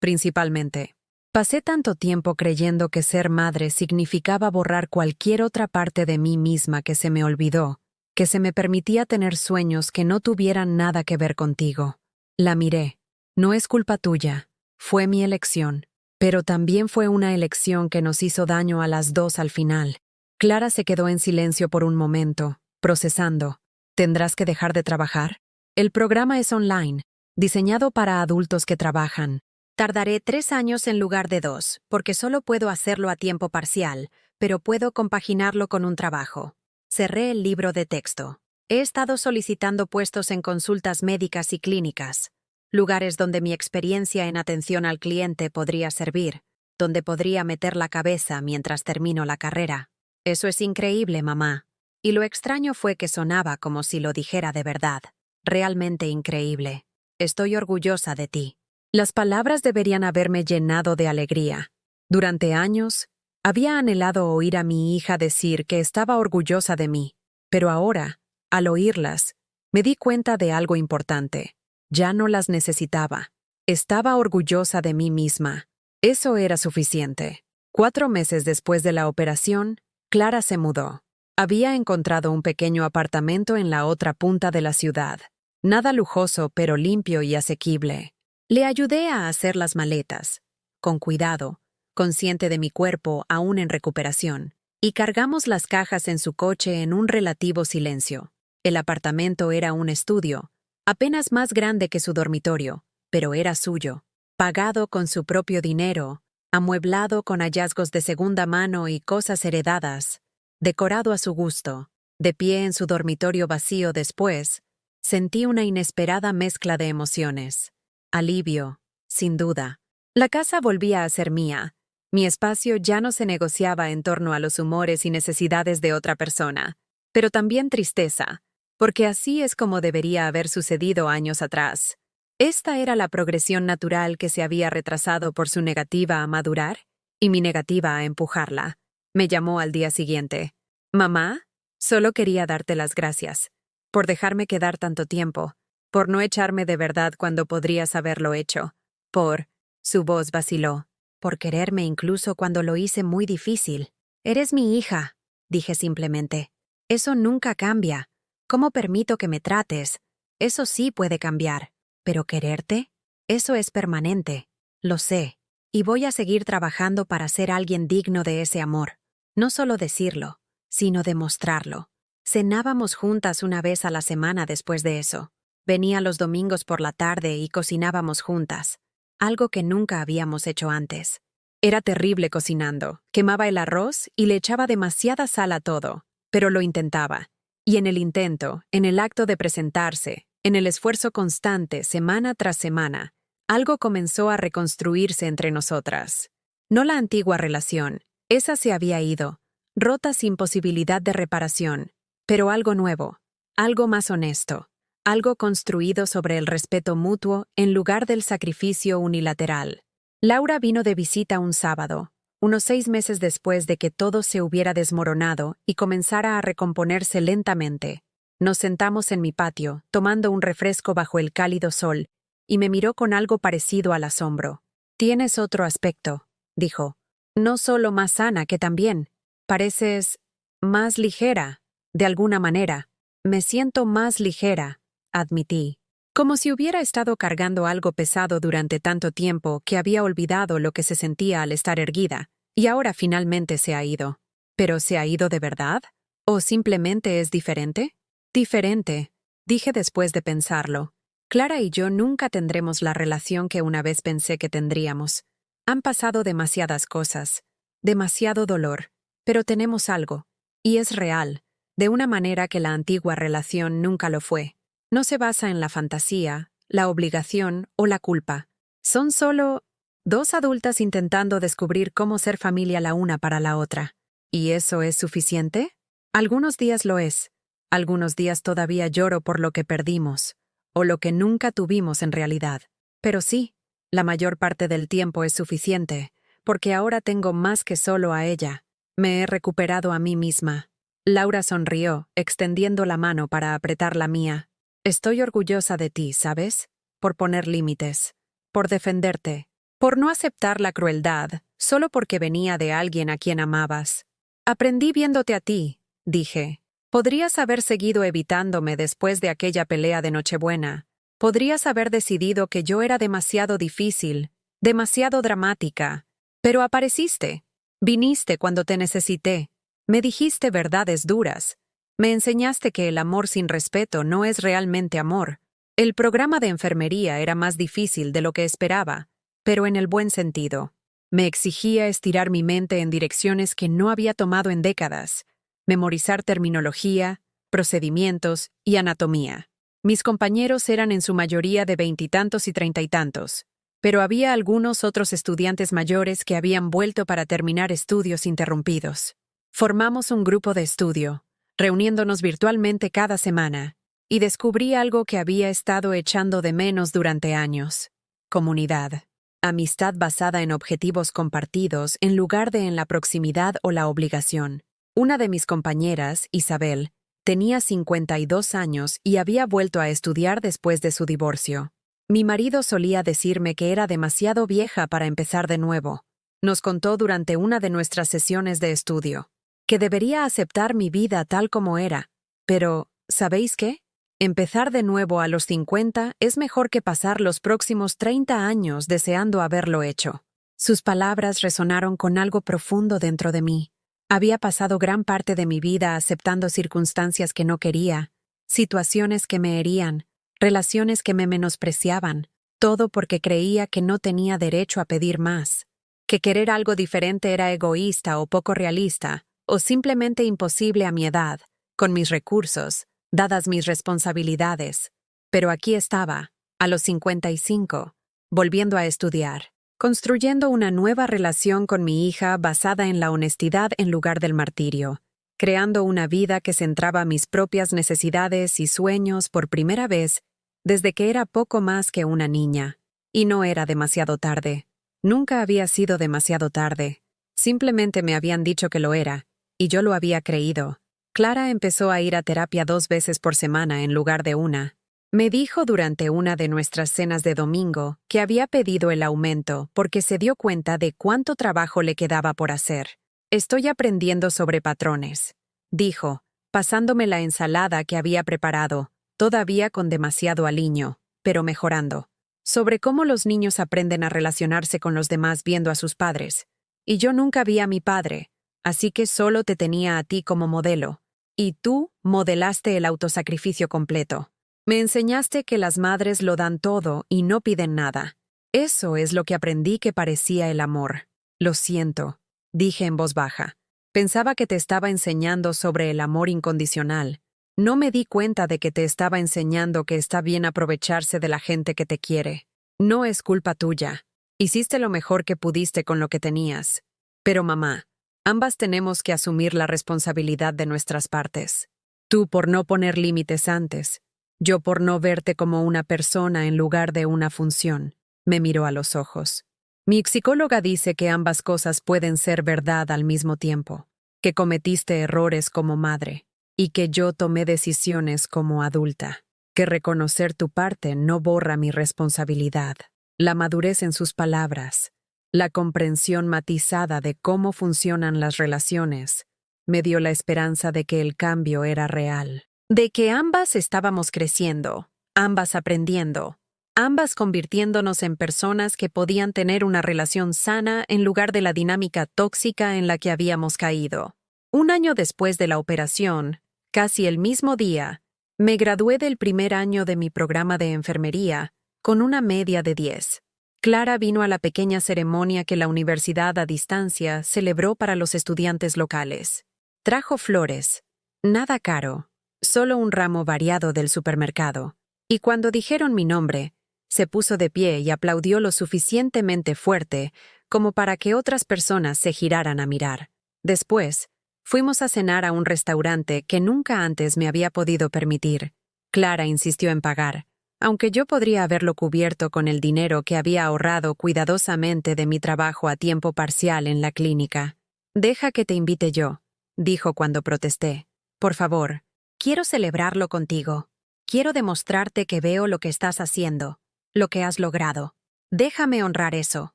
principalmente. Pasé tanto tiempo creyendo que ser madre significaba borrar cualquier otra parte de mí misma que se me olvidó, que se me permitía tener sueños que no tuvieran nada que ver contigo. La miré. No es culpa tuya. Fue mi elección. Pero también fue una elección que nos hizo daño a las dos al final. Clara se quedó en silencio por un momento, procesando. ¿Tendrás que dejar de trabajar? El programa es online, diseñado para adultos que trabajan. Tardaré 3 años en lugar de 2, porque solo puedo hacerlo a tiempo parcial, pero puedo compaginarlo con un trabajo. Cerré el libro de texto. He estado solicitando puestos en consultas médicas y clínicas. Lugares donde mi experiencia en atención al cliente podría servir, donde podría meter la cabeza mientras termino la carrera. Eso es increíble, mamá. Y lo extraño fue que sonaba como si lo dijera de verdad. Realmente increíble. Estoy orgullosa de ti. Las palabras deberían haberme llenado de alegría. Durante años, había anhelado oír a mi hija decir que estaba orgullosa de mí, pero ahora, al oírlas, me di cuenta de algo importante. Ya no las necesitaba. Estaba orgullosa de mí misma. Eso era suficiente. 4 meses después de la operación, Clara se mudó. Había encontrado un pequeño apartamento en la otra punta de la ciudad. Nada lujoso, pero limpio y asequible. Le ayudé a hacer las maletas, con cuidado, consciente de mi cuerpo aún en recuperación, y cargamos las cajas en su coche en un relativo silencio. El apartamento era un estudio, apenas más grande que su dormitorio, pero era suyo, pagado con su propio dinero, amueblado con hallazgos de segunda mano y cosas heredadas, decorado a su gusto. De pie en su dormitorio vacío después, sentí una inesperada mezcla de emociones. Alivio, sin duda. La casa volvía a ser mía. Mi espacio ya no se negociaba en torno a los humores y necesidades de otra persona, pero también tristeza, porque así es como debería haber sucedido años atrás. Esta era la progresión natural que se había retrasado por su negativa a madurar y mi negativa a empujarla. Me llamó al día siguiente. «Mamá, solo quería darte las gracias por dejarme quedar tanto tiempo, por no echarme de verdad cuando podrías haberlo hecho, por...» Su voz vaciló. «Por quererme incluso cuando lo hice muy difícil. Eres mi hija», dije simplemente. «Eso nunca cambia. ¿Cómo permito que me trates? Eso sí puede cambiar. ¿Pero quererte? Eso es permanente. Lo sé. Y voy a seguir trabajando para ser alguien digno de ese amor. No solo decirlo, sino demostrarlo. Cenábamos juntas una vez a la semana después de eso. Venía los domingos por la tarde y cocinábamos juntas, algo que nunca habíamos hecho antes. Era terrible cocinando, quemaba el arroz y le echaba demasiada sal a todo, pero lo intentaba. Y en el intento, en el acto de presentarse, en el esfuerzo constante, semana tras semana, algo comenzó a reconstruirse entre nosotras. No la antigua relación, esa se había ido, rota sin posibilidad de reparación, pero algo nuevo, algo más honesto, algo construido sobre el respeto mutuo en lugar del sacrificio unilateral. Laura vino de visita un sábado, unos 6 meses después de que todo se hubiera desmoronado y comenzara a recomponerse lentamente. Nos sentamos en mi patio, tomando un refresco bajo el cálido sol, y me miró con algo parecido al asombro. «Tienes otro aspecto», dijo. «No solo más sana, que también. Pareces más ligera, de alguna manera». «Me siento más ligera», admití. Como si hubiera estado cargando algo pesado durante tanto tiempo que había olvidado lo que se sentía al estar erguida, y ahora finalmente se ha ido. ¿Pero se ha ido de verdad? ¿O simplemente es diferente? Diferente, dije después de pensarlo. Clara y yo nunca tendremos la relación que una vez pensé que tendríamos. Han pasado demasiadas cosas, demasiado dolor, pero tenemos algo, y es real, de una manera que la antigua relación nunca lo fue. No se basa en la fantasía, la obligación o la culpa. Son solo 2 adultas intentando descubrir cómo ser familia la una para la otra. ¿Y eso es suficiente? Algunos días lo es. Algunos días todavía lloro por lo que perdimos, o lo que nunca tuvimos en realidad. Pero sí, la mayor parte del tiempo es suficiente, porque ahora tengo más que solo a ella. Me he recuperado a mí misma. Laura sonrió, extendiendo la mano para apretar la mía. Estoy orgullosa de ti, ¿sabes? Por poner límites, por defenderte, por no aceptar la crueldad, solo porque venía de alguien a quien amabas. Aprendí viéndote a ti, dije. Podrías haber seguido evitándome después de aquella pelea de Nochebuena. Podrías haber decidido que yo era demasiado difícil, demasiado dramática. Pero apareciste. Viniste cuando te necesité. Me dijiste verdades duras. Me enseñaste que el amor sin respeto no es realmente amor. El programa de enfermería era más difícil de lo que esperaba, pero en el buen sentido. Me exigía estirar mi mente en direcciones que no había tomado en décadas, memorizar terminología, procedimientos y anatomía. Mis compañeros eran en su mayoría de 20 y tantos y 30 y tantos, pero había algunos otros estudiantes mayores que habían vuelto para terminar estudios interrumpidos. Formamos un grupo de estudio, reuniéndonos virtualmente cada semana, y descubrí algo que había estado echando de menos durante años. Comunidad. Amistad basada en objetivos compartidos en lugar de en la proximidad o la obligación. Una de mis compañeras, Isabel, tenía 52 años y había vuelto a estudiar después de su divorcio. Mi marido solía decirme que era demasiado vieja para empezar de nuevo. Nos contó durante una de nuestras sesiones de estudio que debería aceptar mi vida tal como era. Pero, ¿sabéis qué? Empezar de nuevo a los 50 es mejor que pasar los próximos 30 años deseando haberlo hecho. Sus palabras resonaron con algo profundo dentro de mí. Había pasado gran parte de mi vida aceptando circunstancias que no quería, situaciones que me herían, relaciones que me menospreciaban, todo porque creía que no tenía derecho a pedir más, que querer algo diferente era egoísta o poco realista, o simplemente imposible a mi edad, con mis recursos, dadas mis responsabilidades. Pero aquí estaba, a los 55, volviendo a estudiar, construyendo una nueva relación con mi hija basada en la honestidad en lugar del martirio, creando una vida que centraba mis propias necesidades y sueños por primera vez desde que era poco más que una niña. Y no era demasiado tarde. Nunca había sido demasiado tarde. Simplemente me habían dicho que lo era, y yo lo había creído. Clara empezó a ir a terapia 2 veces por semana en lugar de una. Me dijo durante una de nuestras cenas de domingo que había pedido el aumento porque se dio cuenta de cuánto trabajo le quedaba por hacer. Estoy aprendiendo sobre patrones, dijo, pasándome la ensalada que había preparado, todavía con demasiado aliño, pero mejorando. sobre cómo los niños aprenden a relacionarse con los demás viendo a sus padres. Y yo nunca vi a mi padre, así que solo te tenía a ti como modelo. Y tú modelaste el autosacrificio completo. Me enseñaste que las madres lo dan todo y no piden nada. Eso es lo que aprendí que parecía el amor. Lo siento, dije en voz baja. Pensaba que te estaba enseñando sobre el amor incondicional. No me di cuenta de que te estaba enseñando que está bien aprovecharse de la gente que te quiere. No es culpa tuya. Hiciste lo mejor que pudiste con lo que tenías. Pero mamá, ambas tenemos que asumir la responsabilidad de nuestras partes. Tú por no poner límites antes. Yo por no verte como una persona en lugar de una función. Me miró a los ojos. Mi psicóloga dice que ambas cosas pueden ser verdad al mismo tiempo, que cometiste errores como madre y que yo tomé decisiones como adulta, que reconocer tu parte no borra mi responsabilidad. La madurez en sus palabras, la comprensión matizada de cómo funcionan las relaciones, me dio la esperanza de que el cambio era real, de que ambas estábamos creciendo, ambas aprendiendo, ambas convirtiéndonos en personas que podían tener una relación sana en lugar de la dinámica tóxica en la que habíamos caído. Un año después de la operación, casi el mismo día, me gradué del primer año de mi programa de enfermería con una media de 10. Clara vino a la pequeña ceremonia que la universidad a distancia celebró para los estudiantes locales. Trajo flores, nada caro, solo un ramo variado del supermercado, y cuando dijeron mi nombre, se puso de pie y aplaudió lo suficientemente fuerte como para que otras personas se giraran a mirar. Después, fuimos a cenar a un restaurante que nunca antes me había podido permitir. Clara insistió en pagar, aunque yo podría haberlo cubierto con el dinero que había ahorrado cuidadosamente de mi trabajo a tiempo parcial en la clínica. «Deja que te invite yo», dijo cuando protesté. «Por favor, quiero celebrarlo contigo. Quiero demostrarte que veo lo que estás haciendo, lo que has logrado. Déjame honrar eso».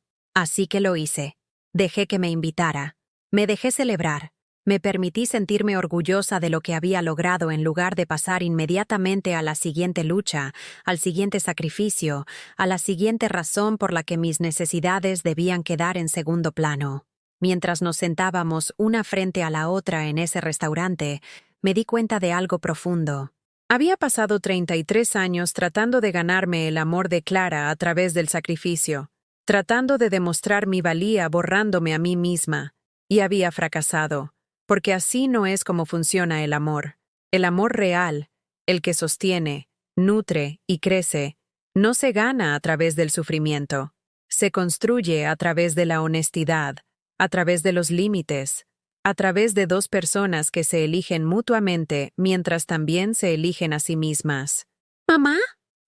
Así que lo hice. Dejé que me invitara. Me dejé celebrar. Me permití sentirme orgullosa de lo que había logrado en lugar de pasar inmediatamente a la siguiente lucha, al siguiente sacrificio, a la siguiente razón por la que mis necesidades debían quedar en segundo plano. Mientras nos sentábamos una frente a la otra en ese restaurante, me di cuenta de algo profundo. Había pasado 33 años tratando de ganarme el amor de Clara a través del sacrificio, tratando de demostrar mi valía borrándome a mí misma, y había fracasado. Porque así no es como funciona el amor. El amor real, el que sostiene, nutre y crece, no se gana a través del sufrimiento. Se construye a través de la honestidad, a través de los límites, a través de dos personas que se eligen mutuamente mientras también se eligen a sí mismas. «¿Mamá?»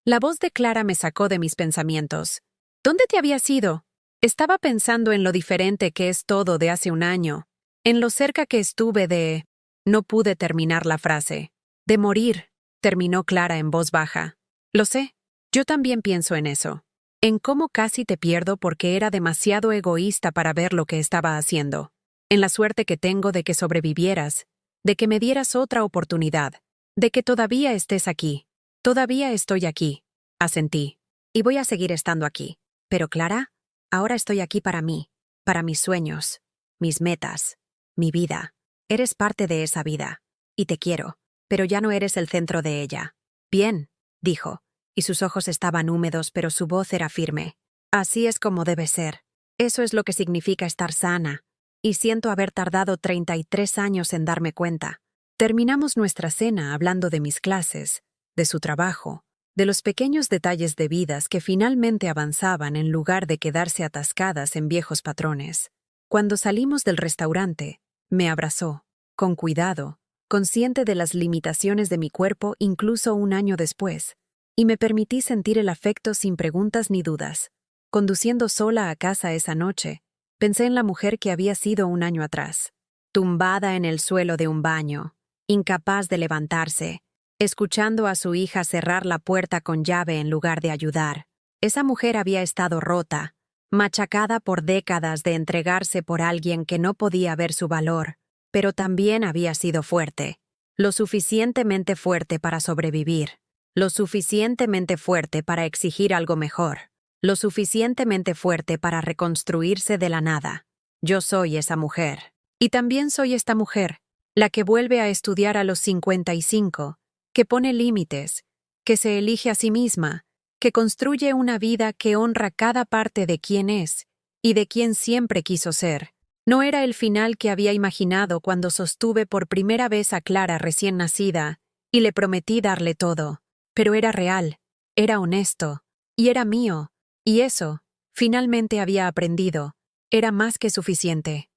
La voz de Clara me sacó de mis pensamientos. «¿Dónde te habías ido?» Estaba pensando en lo diferente que es todo de hace un año. En lo cerca que estuve de... No pude terminar la frase. De morir, terminó Clara en voz baja. Lo sé, yo también pienso en eso. En cómo casi te pierdo porque era demasiado egoísta para ver lo que estaba haciendo. En la suerte que tengo de que sobrevivieras, de que me dieras otra oportunidad, de que todavía estés aquí. Todavía estoy aquí. Asentí. Y voy a seguir estando aquí. Pero Clara, ahora estoy aquí para mí, para mis sueños, mis metas. Mi vida. Eres parte de esa vida. Y te quiero, pero ya no eres el centro de ella. Bien, dijo, y sus ojos estaban húmedos pero su voz era firme. Así es como debe ser. Eso es lo que significa estar sana. Y siento haber tardado 33 años en darme cuenta. Terminamos nuestra cena hablando de mis clases, de su trabajo, de los pequeños detalles de vidas que finalmente avanzaban en lugar de quedarse atascadas en viejos patrones. Cuando salimos del restaurante, me abrazó, con cuidado, consciente de las limitaciones de mi cuerpo incluso un año después, y me permití sentir el afecto sin preguntas ni dudas. Conduciendo sola a casa esa noche, pensé en la mujer que había sido un año atrás, tumbada en el suelo de un baño, incapaz de levantarse, escuchando a su hija cerrar la puerta con llave en lugar de ayudar. Esa mujer había estado rota, machacada por décadas de entregarse por alguien que no podía ver su valor, pero también había sido fuerte, lo suficientemente fuerte para sobrevivir, lo suficientemente fuerte para exigir algo mejor. lo suficientemente fuerte para reconstruirse de la nada. Yo soy esa mujer. Y también soy esta mujer, la que vuelve a estudiar a los 55, que pone límites, que se elige a sí misma, que construye una vida que honra cada parte de quién es y de quién siempre quiso ser. No era el final que había imaginado cuando sostuve por primera vez a Clara recién nacida y le prometí darle todo, pero era real, era honesto, y era mío, y eso, finalmente había aprendido, era más que suficiente.